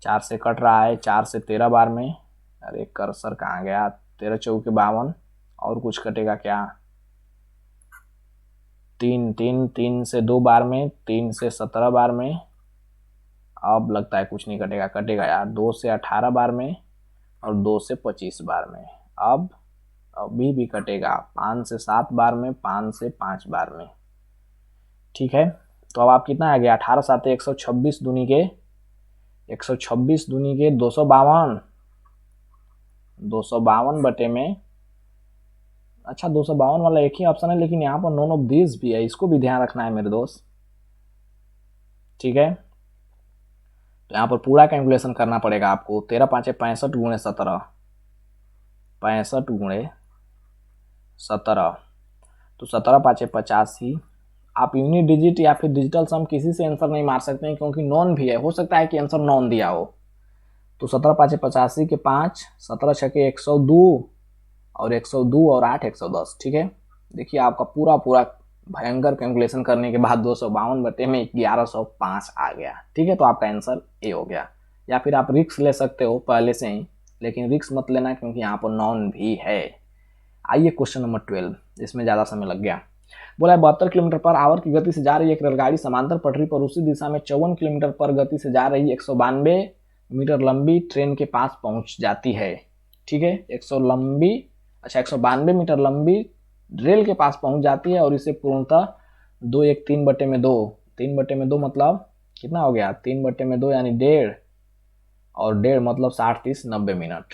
4 से कट रहा है, 4 से 13 बार में, अरे कर्सर कहाँ गया, 13 चौके 52, और कुछ कटेगा क्या, 3 से 2 बार में, 3 से 17 बार में, अब लगता है कुछ नहीं कटेगा, कटेगा यार, 2 से 18 बार में, और 2 से 25 बार में, अब अभी भी कटेगा, 5 से 7 बार में, 5 से 5 बार में, ठीक है। तो अब आप कितना आ गया, 18 7 126 दूनी के 252, 252 बटे में, अच्छा 252 वाला एक ही ऑप्शन है, लेकिन यहाँ पर नॉन ऑफ दिस भी है, इसको भी ध्यान रखना है मेरे दोस्त, ठीक है। तो यहाँ पर पूरा कैलकुलेशन करना पड़ेगा आपको, 13 5 65 गुणे 17, 65 गुणे 17, तो 17 5 85। आप यूनिट डिजिट या फिर डिजिटल सम किसी से आंसर नहीं मार सकते हैं, क्योंकि नॉन भी है, हो सकता है कि आंसर नॉन दिया हो। तो 17 5 85 के 5, 17 6 के 102, और 102 और 8 110, ठीक है। देखिए आपका पूरा भयंकर कैलकुलेशन करने के बाद 252 बटे में 1105 आ गया, ठीक है। तो आपका आंसर ए हो गया। या फिर आप रिक्स ले सकते हो पहले से ही, लेकिन रिक्स मत लेना, क्योंकि यहाँ पर नॉन भी है। आइए क्वेश्चन नंबर 12, इसमें ज़्यादा समय लग गया। बोला है 72 किलोमीटर पर आवर की गति से जा रही एक रेलगाड़ी समांतर पटरी पर उसी दिशा में 54 किलोमीटर पर गति से जा रही 192 मीटर लंबी ट्रेन के पास पहुंच जाती है। ठीक है, 192 मीटर लंबी रेल के पास पहुंच जाती है और इसे पूर्णतः 3/2 3/2 मतलब कितना हो गया, 3/2 यानी 1.5, और 1.5 मतलब 60 30 90 मिनट।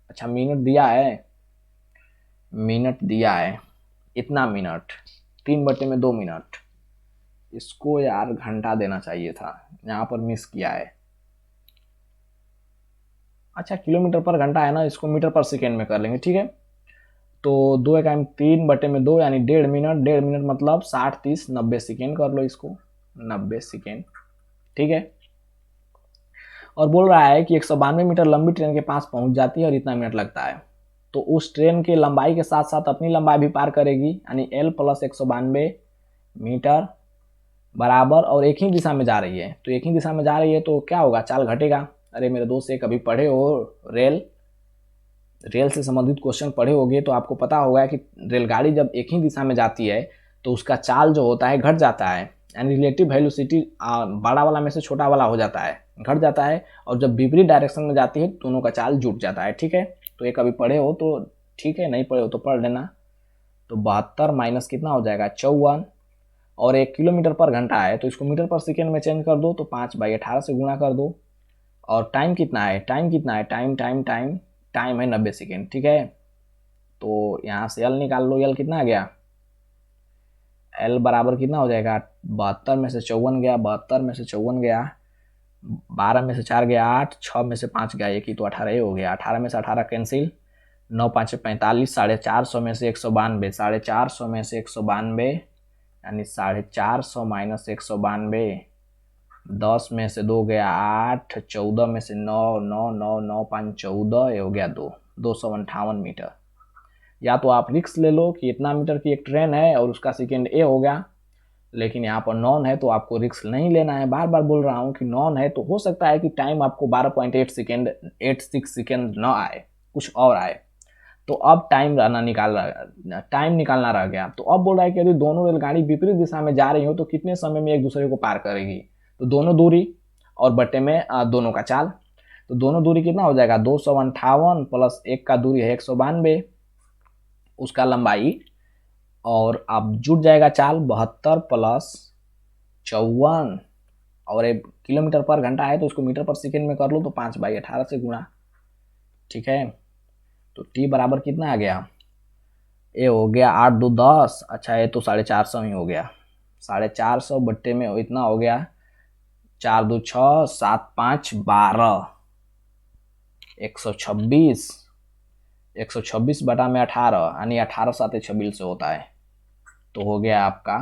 अच्छा मिनट दिया है, मिनट दिया है, इतना मिनट, 3/2 मिनट। इसको यार घंटा देना चाहिए था, यहाँ पर मिस किया है। अच्छा किलोमीटर पर घंटा है ना, इसको मीटर पर सेकेंड में कर लेंगे। ठीक है, तो 2 1 3/2 यानी 1.5 मिनट, 1.5 मिनट मतलब 60 30 90 सेकेंड कर लो इसको, 90 सेकेंड। ठीक है, और बोल रहा है कि 192 मीटर लंबी ट्रेन के पास पहुंच जाती है और इतना मिनट लगता है। तो उस ट्रेन की लंबाई के साथ साथ अपनी लंबाई भी पार करेगी, यानी L + 192 मीटर बराबर, और एक ही दिशा में जा रही है। तो एक ही दिशा में जा रही है तो क्या होगा, चाल घटेगा। अरे मेरे दोस्त ये कभी पढ़े हो, रेल से संबंधित क्वेश्चन पढ़े होगे तो आपको पता होगा कि रेलगाड़ी जब एक ही दिशा में जाती है तो उसका चाल जो होता है घट जाता है, यानी रिलेटिव वेलोसिटी बड़ा वाला में से छोटा वाला हो जाता है, घट जाता है। और जब विपरीत डायरेक्शन में जाती है दोनों का चाल जुट जाता है। ठीक है, तो ये कभी पढ़े हो तो ठीक है, नहीं पढ़े हो तो पढ़ लेना। तो 72 माइनस कितना हो जाएगा, 54, और 1 किलोमीटर पर घंटा है तो इसको मीटर पर सेकेंड में चेंज कर दो, तो 5/18 से गुणा कर दो। और टाइम कितना है, टाइम है 90 सेकेंड। ठीक है, तो यहाँ से L निकाल लो, L कितना आ गया, L बराबर कितना हो जाएगा, 72 में से 54 गया, 72 में से 54 गया, 12 में से 4 गया 8, 6 में से 5 गया 1 ही, तो 18 हो गया। 18 में से 18 कैंसिल, 9 5 45, 450 में से 192, 450 में से 192 यानी 450 माइनस 192, 10 में से 2 गया 8, 14 में से 9, 9 9 9 5 14, ये हो गया 258 मीटर। या तो आप रिक्स ले लो कि इतना मीटर की एक ट्रेन है और उसका सेकेंड ए हो गया, लेकिन यहाँ पर नॉन है तो आपको रिक्स नहीं लेना है। बार बार बोल रहा हूँ कि नॉन है तो हो सकता है कि टाइम आपको 12.8 सेकेंड 86 सेकेंड न आए, कुछ और आए। तो अब टाइम निकालना रह गया। तो अब बोल रहा है कि यदि दोनों रेलगाड़ी विपरीत दिशा में जा रही हो तो कितने समय में एक दूसरे को पार करेगी। तो दोनों दूरी और बटे में दोनों का चाल, तो दोनों दूरी कितना हो जाएगा, 258 प्लस एक का दूरी है 192, उसका लंबाई, और अब जुट जाएगा चाल 72 प्लस 54, और 1 किलोमीटर पर घंटा है तो उसको मीटर पर सेकेंड में कर लो, तो 5/18 से गुणा। ठीक है, तो T बराबर कितना आ गया, ये हो गया 8 2 10, अच्छा ये तो 450 ही हो गया, 450 बट्टे में इतना हो गया 4 2 6 7 5 12, 126 बटा में 18, यानी 18 7 26 से होता है, तो हो गया आपका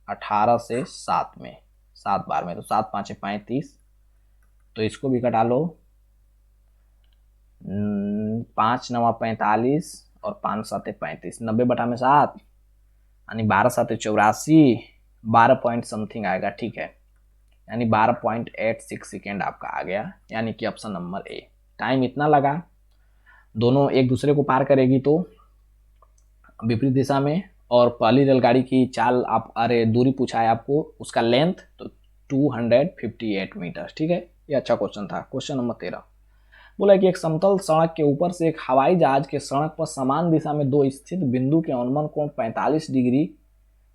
18 से 7 में, 7 बार में, तो 7 5 35, तो इसको भी कटा लो, 5 9 45 और 5 7 35, 90 बटा में 7 यानी 12 7 84, 12 पॉइंट समथिंग आएगा। ठीक है, यानी 12.86 सेकेंड आपका आ गया, यानी कि ऑप्शन नंबर ए। टाइम इतना लगा, दोनों एक दूसरे को पार करेगी तो विपरीत दिशा में, और पहली रेलगाड़ी की चाल आप दूरी पूछा है आपको, उसका लेंथ तो 258 मीटर। ठीक है, ये अच्छा क्वेश्चन था। क्वेश्चन नंबर 13 बोला कि एक समतल सड़क के ऊपर से एक हवाई जहाज के सड़क पर समान दिशा में दो स्थित बिंदु के अनुमान कोण 45 डिग्री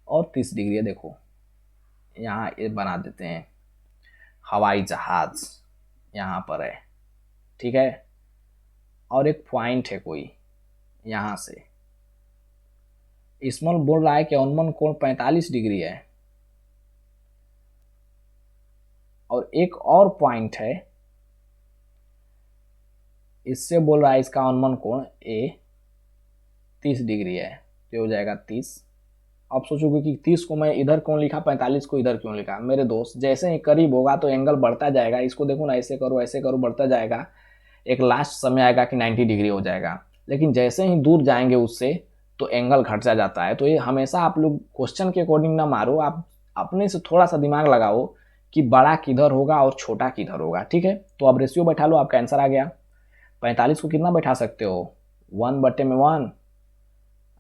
और 30 डिग्री है। देखो यहाँ ये बना देते हैं, हवाई जहाज यहाँ पर है, ठीक है, और एक पॉइंट है कोई यहाँ से, इसमें बोल रहा है कि अनुमान कोण 45 डिग्री है, और एक और पॉइंट है, इससे बोल रहा है इसका अनुमान कोण ए 30 डिग्री है, तो हो जाएगा 30। अब सोचोगे कि 30 को मैं इधर क्यों लिखा, 45 को इधर क्यों लिखा। मेरे दोस्त जैसे ही करीब होगा तो एंगल बढ़ता जाएगा, इसको देखो ना, ऐसे करो बढ़ता जाएगा, एक लास्ट समय आएगा कि 90 डिग्री हो जाएगा, लेकिन जैसे ही दूर जाएंगे उससे तो एंगल घट जाता है। तो ये हमेशा आप लोग क्वेश्चन के अकॉर्डिंग ना मारो, आप अपने से थोड़ा सा दिमाग लगाओ कि बड़ा किधर होगा और छोटा किधर होगा। ठीक है, तो अब रेशियो बैठा लो, आपका आंसर आ गया। 45 को कितना बैठा सकते हो, 1/1,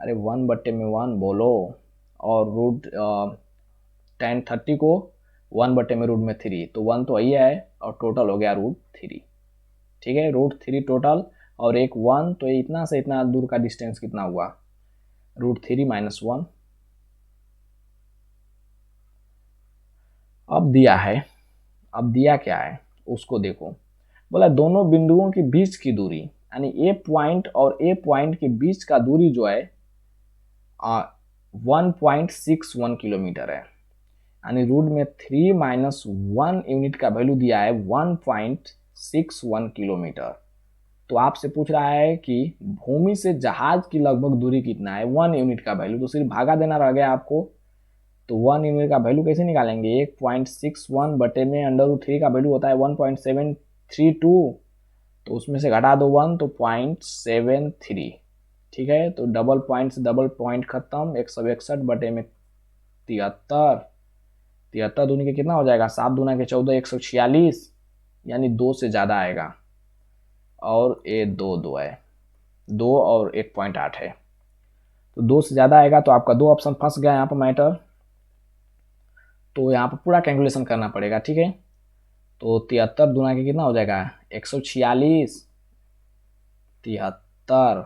अरे 1/1 बोलो, और रूट 10/30 को 1/√3, तो 1 तो वही है और टोटल हो गया √3। ठीक है, √3 टोटल और एक 1, तो इतना से इतना दूर का डिस्टेंस कितना हुआ, √3 - 1। अब दिया है, अब दिया क्या है उसको देखो। बोला दोनों बिंदुओं के बीच की दूरी, यानी ए पॉइंट और ए पॉइंट के बीच का दूरी जो है 1.61 किलोमीटर है, यानी रूट में 3 - 1 यूनिट का वैल्यू दिया है 1.61 किलोमीटर। तो आपसे पूछ रहा है कि भूमि से जहाज की लगभग दूरी कितना है, 1 यूनिट का वैल्यू, तो सिर्फ भागा देना रह गया आपको। तो 1 यूनिट का वैल्यू कैसे निकालेंगे, 1.61 बटे में √3 का वैल्यू होता है 1.732, तो उसमें से घटा दो 1 तो 0.73। ठीक है, तो डबल पॉइंट से डबल पॉइंट खत्म, 161 बटे में 73, 73 दूनी के कितना हो जाएगा, 7 दूना के 14, 146, यानी 2 से ज़्यादा आएगा। और ये 2 है, 2 और 1.8 है, तो 2 से ज़्यादा आएगा, तो आपका 2 ऑप्शन फंस गया यहाँ पर मैटर। तो यहाँ पर पूरा कैलकुलेशन करना पड़ेगा। ठीक है, तो 73 दूना के कितना हो जाएगा, 146, 73,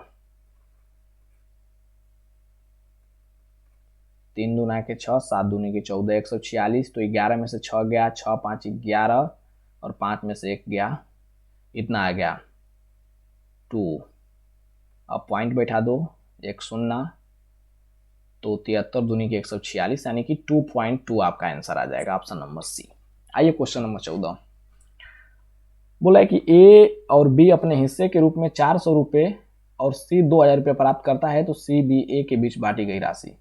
3 दूना के 6, 7 दूनी के 14, 146, तो 11 में से 6 गया, 6 5 11, और 5 में से 1 गया, इतना आ गया 2। अब पॉइंट बैठा दो, 1 0, तो 73 दूनी के 146, यानी कि 2.2 आपका आंसर आ जाएगा, ऑप्शन नंबर सी। आइए क्वेश्चन नंबर 14। बोला है कि ए और बी अपने हिस्से के रूप में 400 रुपये और सी 2000 रुपये प्राप्त करता है, तो सी बी ए के बीच बांटी गई राशि।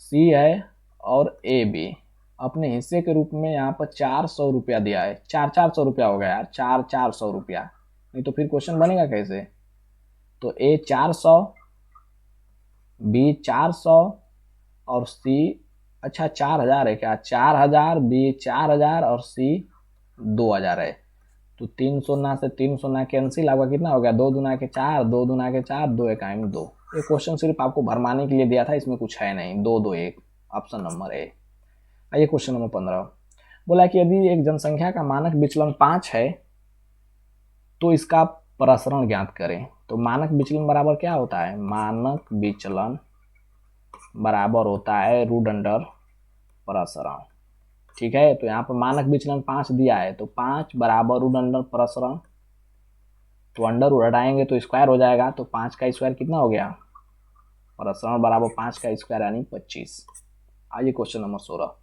सी है और ए बी अपने हिस्से के रूप में यहाँ पर 400 रुपया दिया है, 400 रुपया हो गया यार, 400 रुपया, नहीं तो फिर क्वेश्चन बनेगा कैसे। तो ए 400, बी 400 और सी, अच्छा 4000 है क्या, 4000, बी 4000 और सी 2000 है, तो 3 शून्य से 3 शून्य कैंसिल, आपका कितना हो गया, 2 दूना के 4, 2 दूना के 4, 2 1 2। ये क्वेश्चन सिर्फ आपको भरमाने के लिए दिया था, इसमें कुछ है नहीं, 2 2 1, ऑप्शन नंबर ए। आइए क्वेश्चन नंबर 15। बोला कि यदि एक जनसंख्या का मानक विचलन 5 है तो इसका प्रसरण ज्ञात करें। तो मानक विचलन बराबर क्या होता है, मानक विचलन बराबर होता है √अंडर प्रसरण। ठीक है, तो यहाँ पर मानक विचलन 5 दिया है, तो 5 बराबर √अंडर प्रसरण, तो अंडर हटाएंगे तो स्क्वायर हो जाएगा, तो 5 का स्क्वायर कितना हो गया, प्रसरण बराबर 5 का स्क्वायर यानी 25। आइए क्वेश्चन नंबर 16।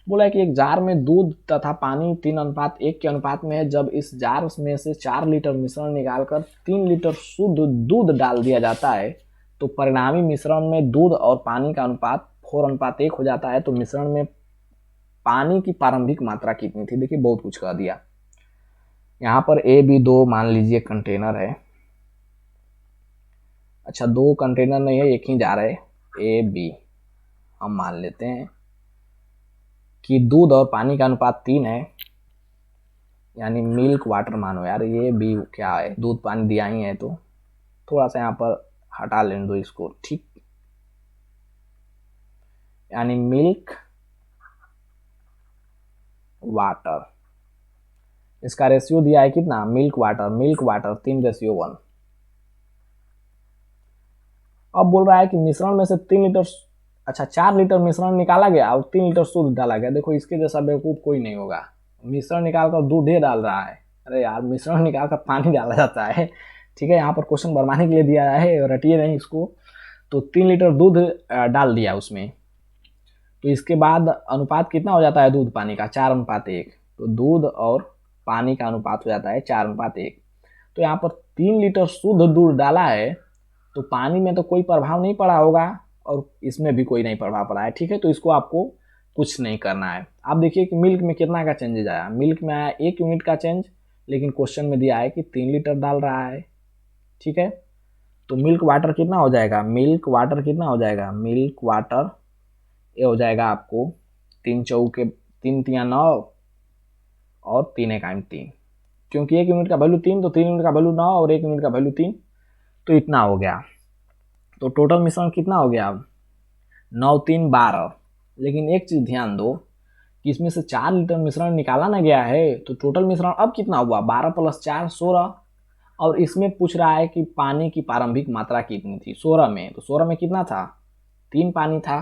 बोला है कि एक जार में दूध तथा पानी 3:1 के अनुपात में है। जब इस जार में से 4 लीटर मिश्रण निकालकर 3 लीटर शुद्ध दूध डाल दिया जाता है, तो परिणामी मिश्रण में दूध और पानी का अनुपात 4:1 हो जाता है। तो मिश्रण में पानी की प्रारंभिक मात्रा कितनी थी, देखिए बहुत कुछ कह दिया। यहाँ पर ए बी 2 मान लीजिए कंटेनर है, अच्छा 2 कंटेनर नहीं है, एक ही जार है, ए बी हम मान लेते हैं कि दूध और पानी का अनुपात 3 है, यानी मिल्क वाटर मानो यार, ये बी क्या है, दूध पानी दिया ही है, तो थोड़ा सा यहाँ पर हटा लेने दो इसको। ठीक, यानी मिल्क वाटर, इसका रेशियो दिया है कितना, मिल्क वाटर 3:1। अब बोल रहा है कि मिश्रण में से 3 लीटर, अच्छा 4 लीटर मिश्रण निकाला गया और 3 लीटर शुद्ध डाला गया। देखो इसके जैसा बेवकूफ कोई नहीं होगा, मिश्रण निकाल कर दूध ही डाल रहा है, अरे यार मिश्रण निकाल कर पानी डाला जाता है। ठीक है, यहाँ पर क्वेश्चन भरमाने के लिए दिया है, रटिए नहीं इसको। तो 3 लीटर दूध डाल दिया उसमें, तो इसके बाद अनुपात कितना हो जाता है दूध पानी का, 4:1, तो दूध और पानी का अनुपात हो जाता है 4:1। तो यहाँ पर 3 लीटर शुद्ध दूध डाला है, तो पानी में तो कोई प्रभाव नहीं पड़ा होगा और इसमें भी कोई नहीं प्रभाव पड़ा है। ठीक है, तो इसको आपको कुछ नहीं करना है। आप देखिए कि मिल्क में कितना का चेंजेज आया, मिल्क में आया 1 यूनिट का चेंज, लेकिन क्वेश्चन में दिया है कि 3 लीटर डाल रहा है। ठीक है, तो मिल्क वाटर कितना हो जाएगा, मिल्क वाटर कितना हो जाएगा, मिल्क वाटर ये हो जाएगा आपको 3 चौके 3 तिया 9 और 3 1 3, क्योंकि 1 यूनिट का वैल्यू 3, तो 3 यूनिट का वैल्यू 9 और 1 यूनिट का वैल्यू 3, तो इतना हो गया। तो टोटल मिश्रण कितना हो गया अब 9 3 12। लेकिन एक चीज ध्यान दो कि इसमें से 4 लीटर मिश्रण निकाला ना गया है, तो टोटल मिश्रण अब कितना हुआ 12 + 4 16। और इसमें पूछ रहा है कि पानी की प्रारंभिक मात्रा कितनी थी 16 में, तो 16 में कितना था 3 पानी था।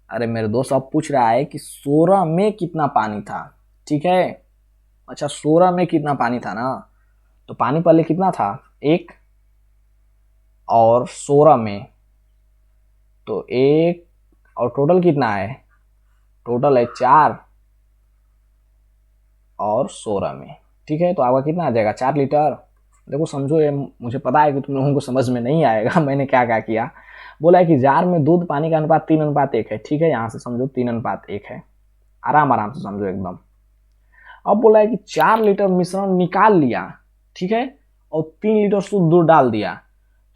अरे मेरे दोस्त अब पूछ रहा है कि 16 में कितना पानी था, ठीक है। अच्छा 16 में कितना पानी था ना, तो पानी पहले कितना था 1 और 16 में तो 1 और टोटल कितना है, टोटल है 4 और 16 में, ठीक है। तो आपका कितना आ जाएगा 4 लीटर। देखो समझो, ये मुझे पता है कि तुम लोगों को समझ में नहीं आएगा मैंने क्या क्या किया। बोला है कि जार में दूध पानी का अनुपात 3:1 है, ठीक है। यहाँ से समझो 3:1 है, आराम आराम से समझो एकदम। अब बोला है कि 4 लीटर मिश्रण निकाल लिया, ठीक है, और 3 लीटर शुद्ध दूध डाल दिया।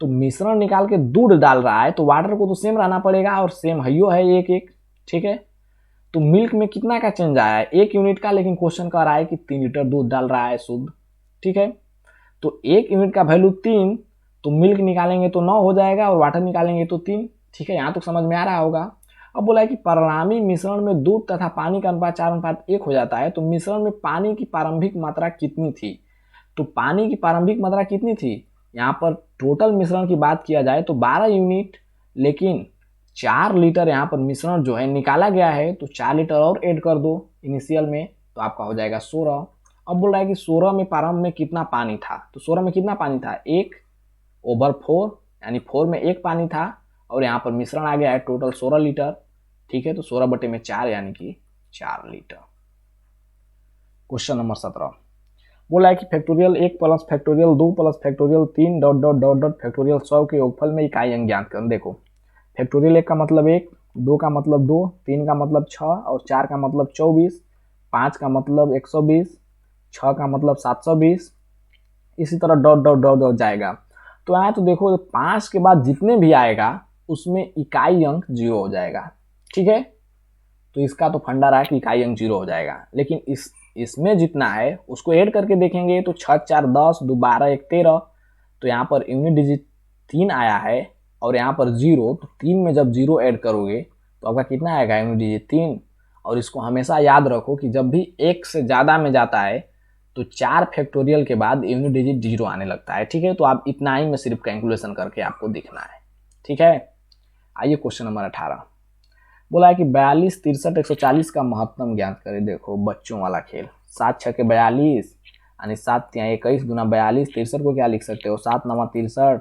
तो मिश्रण निकाल के दूध डाल रहा है तो वाटर को तो सेम रहना पड़ेगा, और सेम हयो है 1 ठीक है। तो मिल्क में कितना का चेंज आया है 1 यूनिट का, लेकिन क्वेश्चन कह रहा है कि 3 लीटर दूध डाल रहा है शुद्ध, ठीक है। तो 1 यूनिट का वैल्यू 3, तो मिल्क निकालेंगे तो 9 हो जाएगा और वाटर निकालेंगे तो 3, ठीक है। यहाँ तो समझ में आ रहा होगा। अब बोला है कि परिणामी मिश्रण में दूध तथा पानी का अनुपात 4:1 हो जाता है, तो मिश्रण में पानी की प्रारंभिक मात्रा कितनी थी। तो पानी की प्रारंभिक मात्रा कितनी थी, यहाँ पर टोटल मिश्रण की बात किया जाए तो 12 यूनिट, लेकिन 4 लीटर यहाँ पर मिश्रण जो है निकाला गया है, तो 4 लीटर और ऐड कर दो इनिशियल में, तो आपका हो जाएगा 16। अब बोल रहा है कि 16 में प्रारंभ में कितना पानी था, तो 16 में कितना पानी था 1/4, यानी 4 में 1 पानी था, और यहाँ पर मिश्रण आ गया है टोटल 16 लीटर, ठीक है। तो 16/4 यानी कि 4 लीटर। क्वेश्चन नंबर 17 बोला है कि factorial 1 + factorial 2 + factorial 3 dot dot dot dot factorial 100 के योगफल में इकाई अंक ज्ञात कर। देखो फैक्टोरियल 1 का मतलब 1, 2 का मतलब 2, 3 का मतलब 6 और 4 का मतलब 24, 5 का मतलब 120, 6 का मतलब 720, इसी तरह डॉट डॉट डॉट डॉट जाएगा। तो यहाँ तो देखो 5 के बाद जितने भी आएगा उसमें इकाई अंक 0 हो जाएगा, ठीक है। तो इसका तो फंडा रहा है कि इकाई अंक 0 हो जाएगा, लेकिन इसमें जितना है उसको ऐड करके देखेंगे तो 6 4 10, 2 12 1 13, तो यहाँ पर यूनिट डिजिट 3 आया है और यहाँ पर 0, तो 3 में जब 0 ऐड करोगे तो आपका कितना आएगा यूनिट डिजिट 3। और इसको हमेशा याद रखो कि जब भी 1 से ज़्यादा में जाता है तो 4 फैक्टोरियल के बाद यूनिट डिजिट 0 आने लगता है, ठीक है। तो आप इतना ही में सिर्फ कैलकुलेशन करके आपको दिखना है, ठीक है। आइए क्वेश्चन नंबर 18 बोला है कि 42 63 140 का महत्तम ज्ञात करें। देखो बच्चों वाला खेल, 7 6 के 42 यानी 7 3 21 गुना 42, 63 को क्या लिख सकते हो 7 9 63,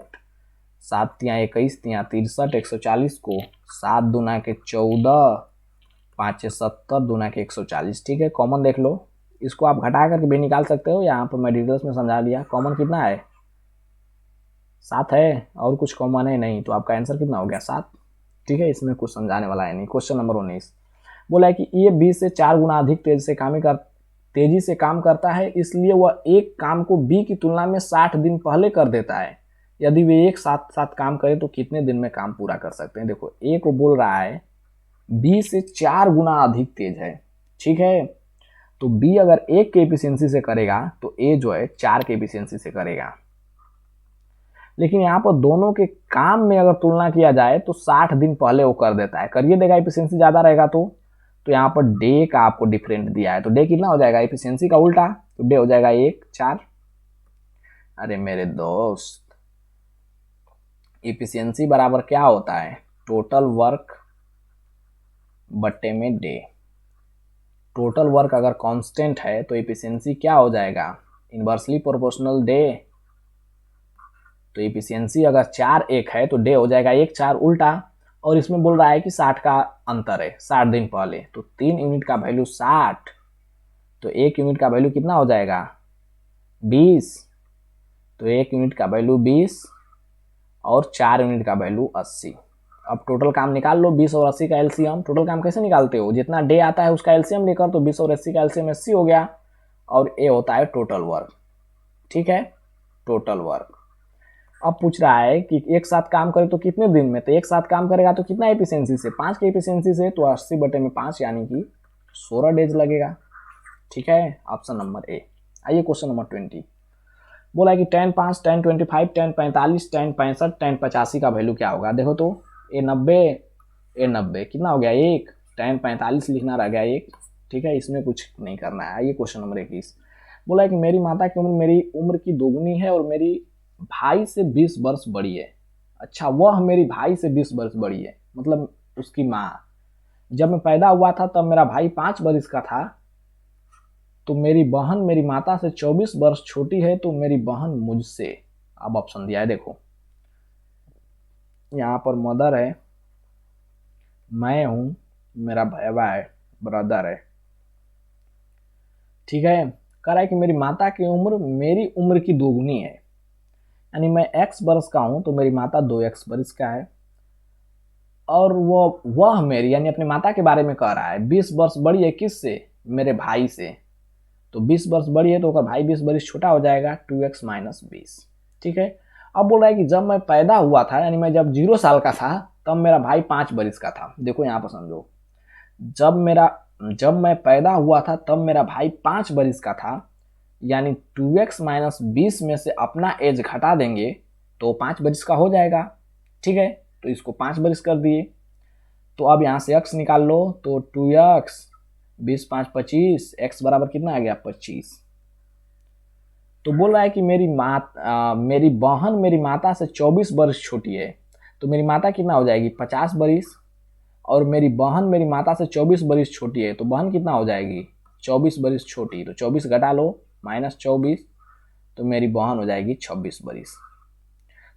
7 3 21 3 63, 140 को 7 दूना के 14, 5 70 दूना के 140, ठीक है। कॉमन देख लो, इसको आप घटा करके भी निकाल सकते हो, यहाँ पर मैं डिटेल्स में समझा दिया। कॉमन कितना है 7 है और कुछ कॉमन है नहीं, तो आपका आंसर कितना हो गया 7, ठीक है। इसमें कुछ समझाने वाला है नहीं। क्वेश्चन नंबर 19 बोला है कि ए 20 से 4 गुना अधिक तेजी से काम करता है, इसलिए वह एक काम को बी की तुलना में 60 दिन पहले कर देता है। यदि वे एक साथ साथ काम करें तो कितने दिन में काम पूरा कर सकते हैं। देखो ए को बोल रहा है बी से 4 गुना अधिक तेज है, ठीक है। तो बी अगर 1 के एफिशिएंसी से करेगा तो ए जो है 4 के एफिशिएंसी से करेगा, लेकिन यहाँ पर दोनों के काम में अगर तुलना किया जाए तो 60 दिन पहले वो कर देता है, करिए देगा एफिशिएंसी ज़्यादा रहेगा तो यहाँ पर डे का आपको डिफरेंट दिया है, तो डे कितना हो जाएगा एफिशिएंसी का उल्टा, तो डे हो जाएगा 1 4। अरे मेरे दोस्त एफिशिएंसी बराबर क्या होता है टोटल वर्क बट्टे में डे। टोटल वर्क अगर कांस्टेंट है तो एफिशिएंसी क्या हो जाएगा इनवर्सली प्रोपोर्शनल डे। तो एफिशिएंसी अगर 4 1 है तो डे हो जाएगा 1 4 उल्टा, और इसमें बोल रहा है कि 60 का अंतर है 60 दिन पहले, तो 3 यूनिट का वैल्यू 60, तो 1 यूनिट का वैल्यू कितना हो जाएगा 20, तो 1 यूनिट का वैल्यू 20 और 4 यूनिट का वैल्यू 80। अब टोटल काम निकाल लो 20 और 80 का एलसीएम। टोटल काम कैसे निकालते हो, जितना डे आता है उसका एलसीएम लेकर, तो 20 और 80 का एलसीएम 80 हो गया, और ए होता है टोटल वर्क, ठीक है टोटल वर्क। अब पूछ रहा है कि एक साथ काम करे तो कितने दिन में, तो एक साथ काम करेगा तो कितना एफिशिएंसी से 5 की एफिशिएंसी से, तो 80/5 यानी कि 16 डेज लगेगा, ठीक है। Option number A. आइए क्वेश्चन नंबर 20 बोला है कि tan 5, tan 25, tan 45, tan 65, tan 85 का वैल्यू क्या होगा। देखो तो ए 90 कितना हो गया 1, tan 45 लिखना रह गया 1। ठीक है, इसमें कुछ नहीं करना है। आइए क्वेश्चन नंबर 21। बोला है कि मेरी माता की उम्र मेरी उम्र की दोगुनी है और मेरी भाई से 20 वर्ष बड़ी है। अच्छा, वह मेरी भाई से 20 वर्ष बड़ी है, मतलब उसकी माँ। जब मैं पैदा हुआ था तब मेरा भाई 5 वर्ष का था, तो मेरी बहन मेरी माता से 24 वर्ष छोटी है, तो मेरी बहन मुझसे। अब ऑप्शन दिया है देखो, यहाँ पर मदर है, मैं हूं, मेरा भैया है, ब्रदर है। ठीक है, कह रहा है कि मेरी माता की उम्र मेरी उम्र की दोगुनी है, यानी मैं x वर्ष का हूं तो मेरी माता 2x वर्ष का है, और वह मेरी यानी अपनी माता के बारे में कह रहा है 20 वर्ष बड़ी है किससे, मेरे भाई से। तो 20 वर्ष बड़ी है तो उसका भाई 20 वर्ष छोटा हो जाएगा, 2x माइनस 20। ठीक है, अब बोल रहा है कि जब मैं पैदा हुआ था, यानी मैं जब 0 साल का था, तब मेरा भाई 5 वर्ष का था। देखो यहाँ पर समझो, जब मैं पैदा हुआ था तब मेरा भाई 5 वर्ष का था, यानी 2x माइनस 20 में से अपना एज घटा देंगे तो 5 वर्ष का हो जाएगा। ठीक है, तो इसको 5 वर्ष कर दिए, तो अब यहाँ से x निकाल लो, तो 2x 20 5 25, x बराबर कितना आ गया 25। तो बोल रहा है कि मेरी बहन मेरी माता से 24 वर्ष छोटी है, तो मेरी माता कितना हो जाएगी 50 वर्ष, और मेरी बहन मेरी माता से 24 वर्ष छोटी है, तो बहन कितना हो जाएगी 24 वर्ष छोटी, तो 24 घटा लो माइनस 24, तो मेरी बहन हो जाएगी 26 वर्ष।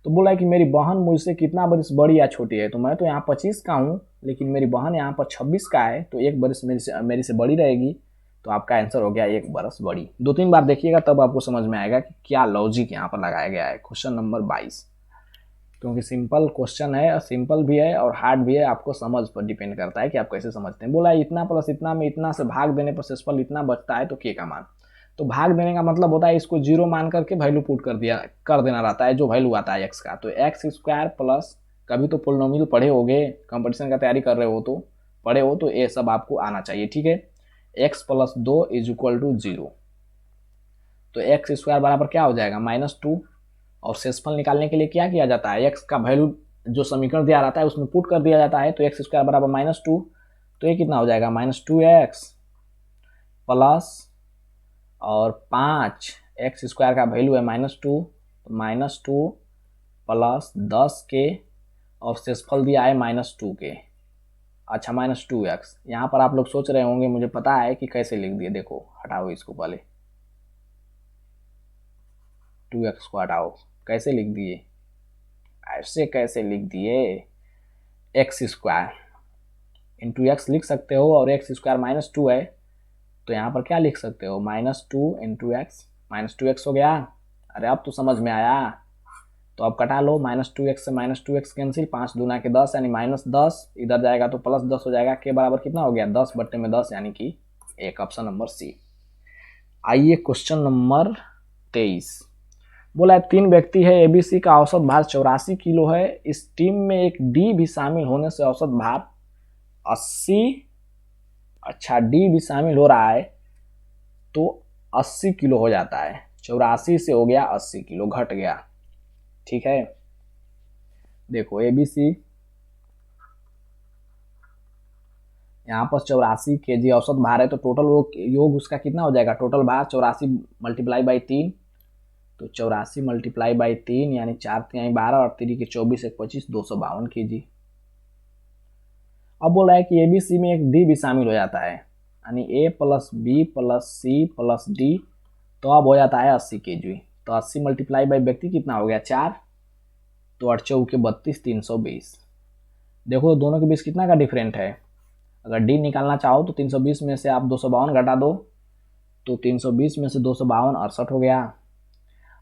तो बोला है कि मेरी बहन मुझसे कितना वर्ष बड़ी या छोटी है, तो मैं तो यहाँ 25 का हूँ, लेकिन मेरी बहन यहाँ पर 26 का है, तो 1 वर्ष मेरी से बड़ी रहेगी, तो आपका आंसर हो गया 1 वर्ष बड़ी। 2-3 बार देखिएगा तब आपको समझ में आएगा कि क्या लॉजिक यहाँ पर लगाया गया है। क्वेश्चन नंबर 22, क्योंकि सिंपल क्वेश्चन है, सिंपल भी है और हार्ड भी है, आपको समझ पर डिपेंड करता है कि आप कैसे समझते हैं। बोला इतना प्लस इतना में इतना से भाग देने पर शेषफल इतना बचता है, तो के का मान। तो भाग देने का मतलब होता है इसको 0 मान करके वैल्यू पुट कर देना रहता है, जो वैल्यू आता है x का। तो x स्क्वायर प्लस, कभी तो पोलिनोमियल पढ़े होगे, कंपटीशन का तैयारी कर रहे हो तो पढ़े हो, तो ये सब आपको आना चाहिए। ठीक है, x plus 2 is equal to 0, तो x स्क्वायर बराबर क्या हो जाएगा -2, और शेषफल निकालने के लिए क्या किया जाता है, x का वैल्यू जो समीकरण दिया रहता है उसमें पुट कर दिया जाता है, तो x स्क्वायर बराबर -2, तो ये कितना हो जाएगा -2x प्लस और 5, एक्स स्क्वायर का वैल्यू है -2, तो -2 प्लस 10 के, और शेषफल दिया है -2 के। अच्छा, -2x। यहाँ पर आप लोग सोच रहे होंगे मुझे पता है कि कैसे लिख दिए, देखो हटाओ इसको, पहले 2x को हटाओ, कैसे लिख दिए, ऐसे कैसे लिख दिए, एक्स स्क्वायर इंटू एक्स लिख सकते हो, और एक्स स्क्वायर -2 है, तो यहाँ पर क्या लिख सकते हो -2 इंटू एक्स, -2x हो गया। अरे अब तो समझ में आया, तो अब कटा लो, -2x से -2x कैंसिल, 5 दूना के 10 यानी -10, इधर जाएगा तो +10 हो जाएगा, के बराबर कितना हो गया 10/10 यानी कि 1, ऑप्शन नंबर सी। आइए क्वेश्चन नंबर 23। बोला है 3 व्यक्ति है, एबीसी का औसत भार 84 किलो है, इस टीम में एक डी भी शामिल होने से औसत भार 80, अच्छा डी भी शामिल हो रहा है तो 80 किलो हो जाता है, 84 से हो गया 80 किलो, घट गया। ठीक है, देखो एबीसी यहाँ पर 84 kg औसत भार है, तो टोटल वो योग उसका कितना हो जाएगा, टोटल भार 84 मल्टीप्लाई बाई 3, तो 84 मल्टीप्लाई बाई 3 यानी 4 3 12 और 3 के 24 1 25, 252 kg। अब बोला है कि एबीसी में एक डी भी शामिल हो जाता है, यानी A plus B plus C plus D, तो अब हो जाता है 80 kg। तो 80 मल्टीप्लाई बाई व्यक्ति कितना हो गया 4, तो 8 4 के 32, 320। देखो दोनों के बीच कितना का डिफरेंट है, अगर डी निकालना चाहो तो 320 में से आप 252 घटा दो, तो 320 में से 252 68 हो गया।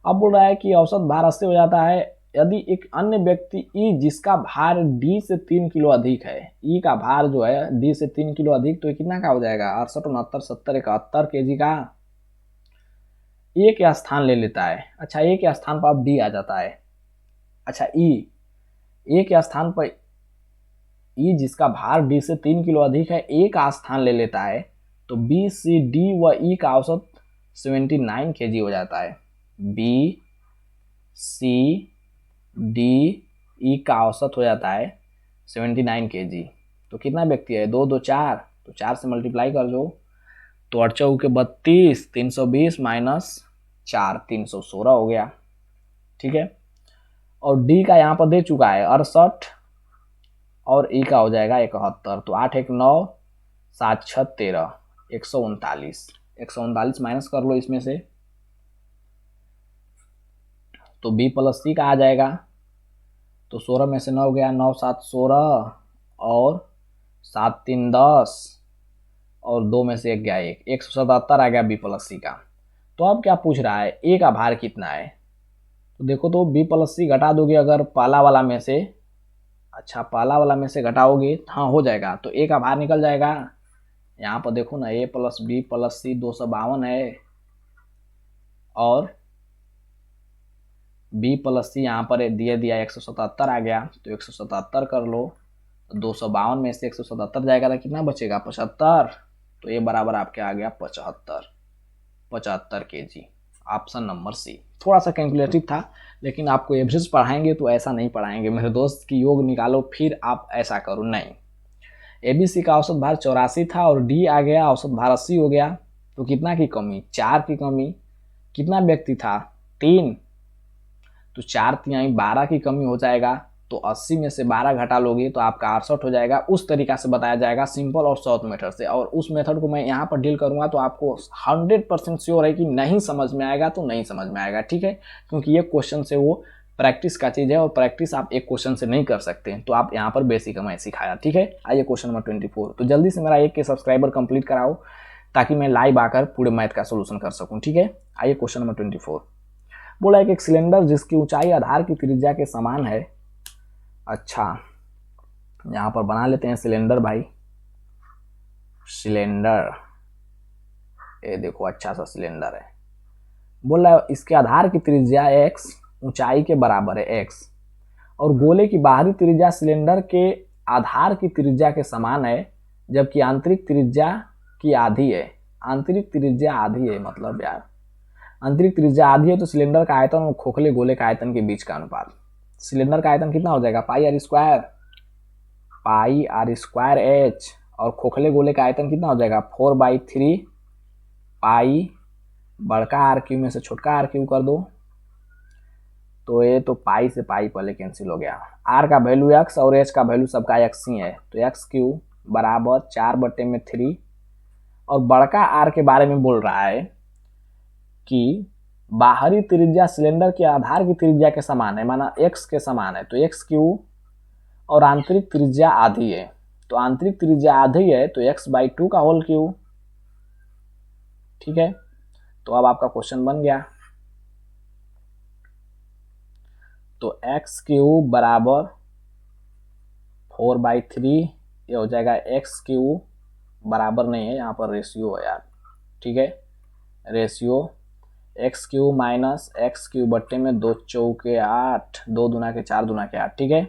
अब बोल रहा है कि औसत भार 80 हो जाता है यदि एक अन्य व्यक्ति ई जिसका भार डी से 3 किलो अधिक है, ई का भार जो है डी से 3 किलो अधिक, तो ये कितना का हो जाएगा 68 69 70 71 kg का, ए के स्थान ले लेता है। अच्छा, ए के स्थान पर अब डी आ जाता है। अच्छा, ए के स्थान पर ई जिसका भार डी से 3 किलो अधिक है, ए का स्थान ले लेता है, तो बी सी डी व ई का औसत 79 kg हो जाता है। बी सी डी ई का औसत हो जाता है 79 kg। तो कितना व्यक्ति है, 2 2 4, तो 4 से मल्टीप्लाई कर दो, तो 8 चौके 32, 320 माइनस 4, 316 हो गया। ठीक है, और डी का यहाँ पर दे चुका है 68 और ई का हो जाएगा 71। तो 8 1 9, 7 6 13, 139। 139 माइनस कर लो इसमें से, तो बी प्लस सी का आ जाएगा। तो 16 में से 9 गया, 9 7 16 और 7 3 10 और 2 में से 1 गया 1, 177 आ गया बी प्लस सी का। तो अब क्या पूछ रहा है, ए का भार कितना है। तो देखो, तो बी प्लस सी घटा दोगे अगर पहला वाला में से, अच्छा पहला वाला में से घटाओगे, हाँ हो जाएगा, तो ए का भार निकल जाएगा। यहाँ पर देखो ना, ए प्लस बी प्लस सी 252 है और बी प्लस सी यहाँ पर दिए दिया 177 आ गया, तो 177 कर लो, 252 में से 177 जाएगा तो कितना बचेगा, 75। तो ये बराबर आपके आ गया 75 kg। ऑप्शन नंबर सी। थोड़ा सा कैलकुलेटिव था, लेकिन आपको एवरेज पढ़ाएंगे तो ऐसा नहीं पढ़ाएंगे मेरे दोस्त की योग निकालो फिर आप ऐसा करो, नहीं। एबीसी का औसत भार 84 था और डी आ गया, औसत भार 80 हो गया। तो कितना की कमी, 4 की कमी। कितना व्यक्ति था, 3, तो 4 तिहाई 12 की कमी हो जाएगा। तो 80 में से 12 घटा लोगे तो आपका 68 हो जाएगा। उस तरीका से बताया जाएगा, सिंपल और शॉर्ट मेथड से। और उस मेथड को मैं यहाँ पर डील करूँगा तो आपको 100% श्योर है कि नहीं समझ में आएगा तो नहीं समझ में आएगा, ठीक है। क्योंकि ये क्वेश्चन से वो प्रैक्टिस का चीज़ है और प्रैक्टिस आप एक क्वेश्चन से नहीं कर सकते, तो आप यहाँ पर बेसिक मैं सिखाया, ठीक है। आइए क्वेश्चन नंबर 24। तो जल्दी से मेरा 1K सब्सक्राइबर कंप्लीट कराओ ताकि मैं लाइव आकर पूरे मैथ का सोल्यूशन कर सकूँ, ठीक है। आइए क्वेश्चन नंबर 24। बोला एक सिलेंडर जिसकी ऊंचाई आधार की त्रिज्या के समान है। अच्छा, यहां पर बना लेते हैं सिलेंडर भाई, सिलेंडर, ये देखो अच्छा सा सिलेंडर है। बोल रहा है इसके आधार की त्रिज्या x ऊंचाई के बराबर है x, और गोले की बाहरी त्रिज्या सिलेंडर के आधार की त्रिज्या के समान है, जबकि आंतरिक त्रिज्या की आधी है। आंतरिक त्रिज्या आधी है मतलब यार, आंतरिक त्रिज्या आधी है तो सिलेंडर का आयतन और खोखले गोले का आयतन के बीच का अनुपात। सिलेंडर का आयतन कितना हो जाएगा, पाई आर स्क्वायर एच, और खोखले गोले का आयतन कितना हो जाएगा, 4/3 पाई बड़का आर क्यू में से छोटका आर क्यू कर दो, तो ये तो पाई से पाई पहले कैंसिल हो गया। आर का वैल्यू एक्स और एच का वैल्यू सबका एक्स ही है, तो एक्स क्यू बराबर 4/3। और बड़का आर के बारे में बोल रहा है कि बाहरी त्रिज्या सिलेंडर के आधार की त्रिज्या के समान है, माना x के समान है, तो एक्स क्यू, और आंतरिक त्रिज्या आधी है, तो आंतरिक त्रिज्या आधी है तो x/2 का होल क्यू, ठीक है। तो अब आपका क्वेश्चन बन गया। तो एक्स क्यू बराबर 4/3, ये हो जाएगा एक्स क्यू बराबर नहीं है, यहाँ पर रेशियो है यार, ठीक है, ratio x Q minus x Q बट्टे में 2 चौके 8, 2 दूना के 4 दूना के 8, ठीक है।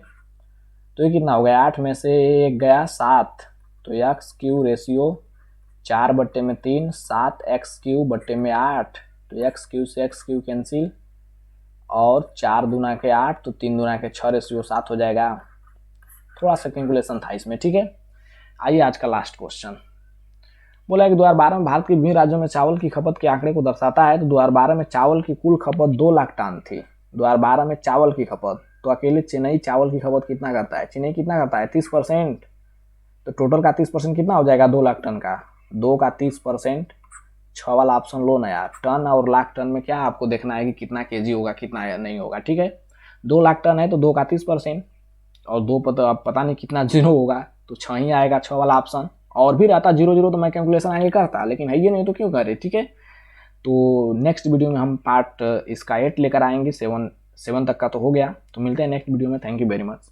तो ये कितना हो गया, 8 में से 1 गया 7, तो x Q ratio 4/3, 7 x Q बट्टे में 8, तो एक्स क्यू से एक्स क्यू कैंसिल, और 4 दूना के 8, तो 3 दूना के 6 रेशियो 7 हो जाएगा। थोड़ा सा कैलकुलेशन था इसमें, ठीक है। आइए आज का लास्ट क्वेश्चन। बोला कि 2012 में भारत के विभिन्न राज्यों में चावल की खपत के आंकड़े को दर्शाता है। तो 2012 में चावल की कुल खपत 2 लाख टन थी। 2012 में चावल की खपत, तो अकेले चेन्नई चावल की खपत कितना करता है, चेन्नई कितना करता है, 30%। तो टोटल का 30% कितना हो जाएगा, 2 लाख टन का, 2 का 30%, 6 वाला ऑप्शन लो ना यार। टन और लाख टन में क्या आपको देखना है कि कितना केजी होगा कितना नहीं होगा, ठीक है। 2 लाख टन है तो 2 का 30%, और 2 पता नहीं कितना जीरो होगा, तो 6 ही आएगा, 6 वाला ऑप्शन। और भी रहता 0 तो मैं कैलकुलेशन आगे करता, लेकिन है ये नहीं तो क्यों करे, ठीक है। तो नेक्स्ट वीडियो में हम पार्ट इसका 8 लेकर आएंगे, 7 तक का तो हो गया। तो मिलते हैं नेक्स्ट वीडियो में। Thank you very much.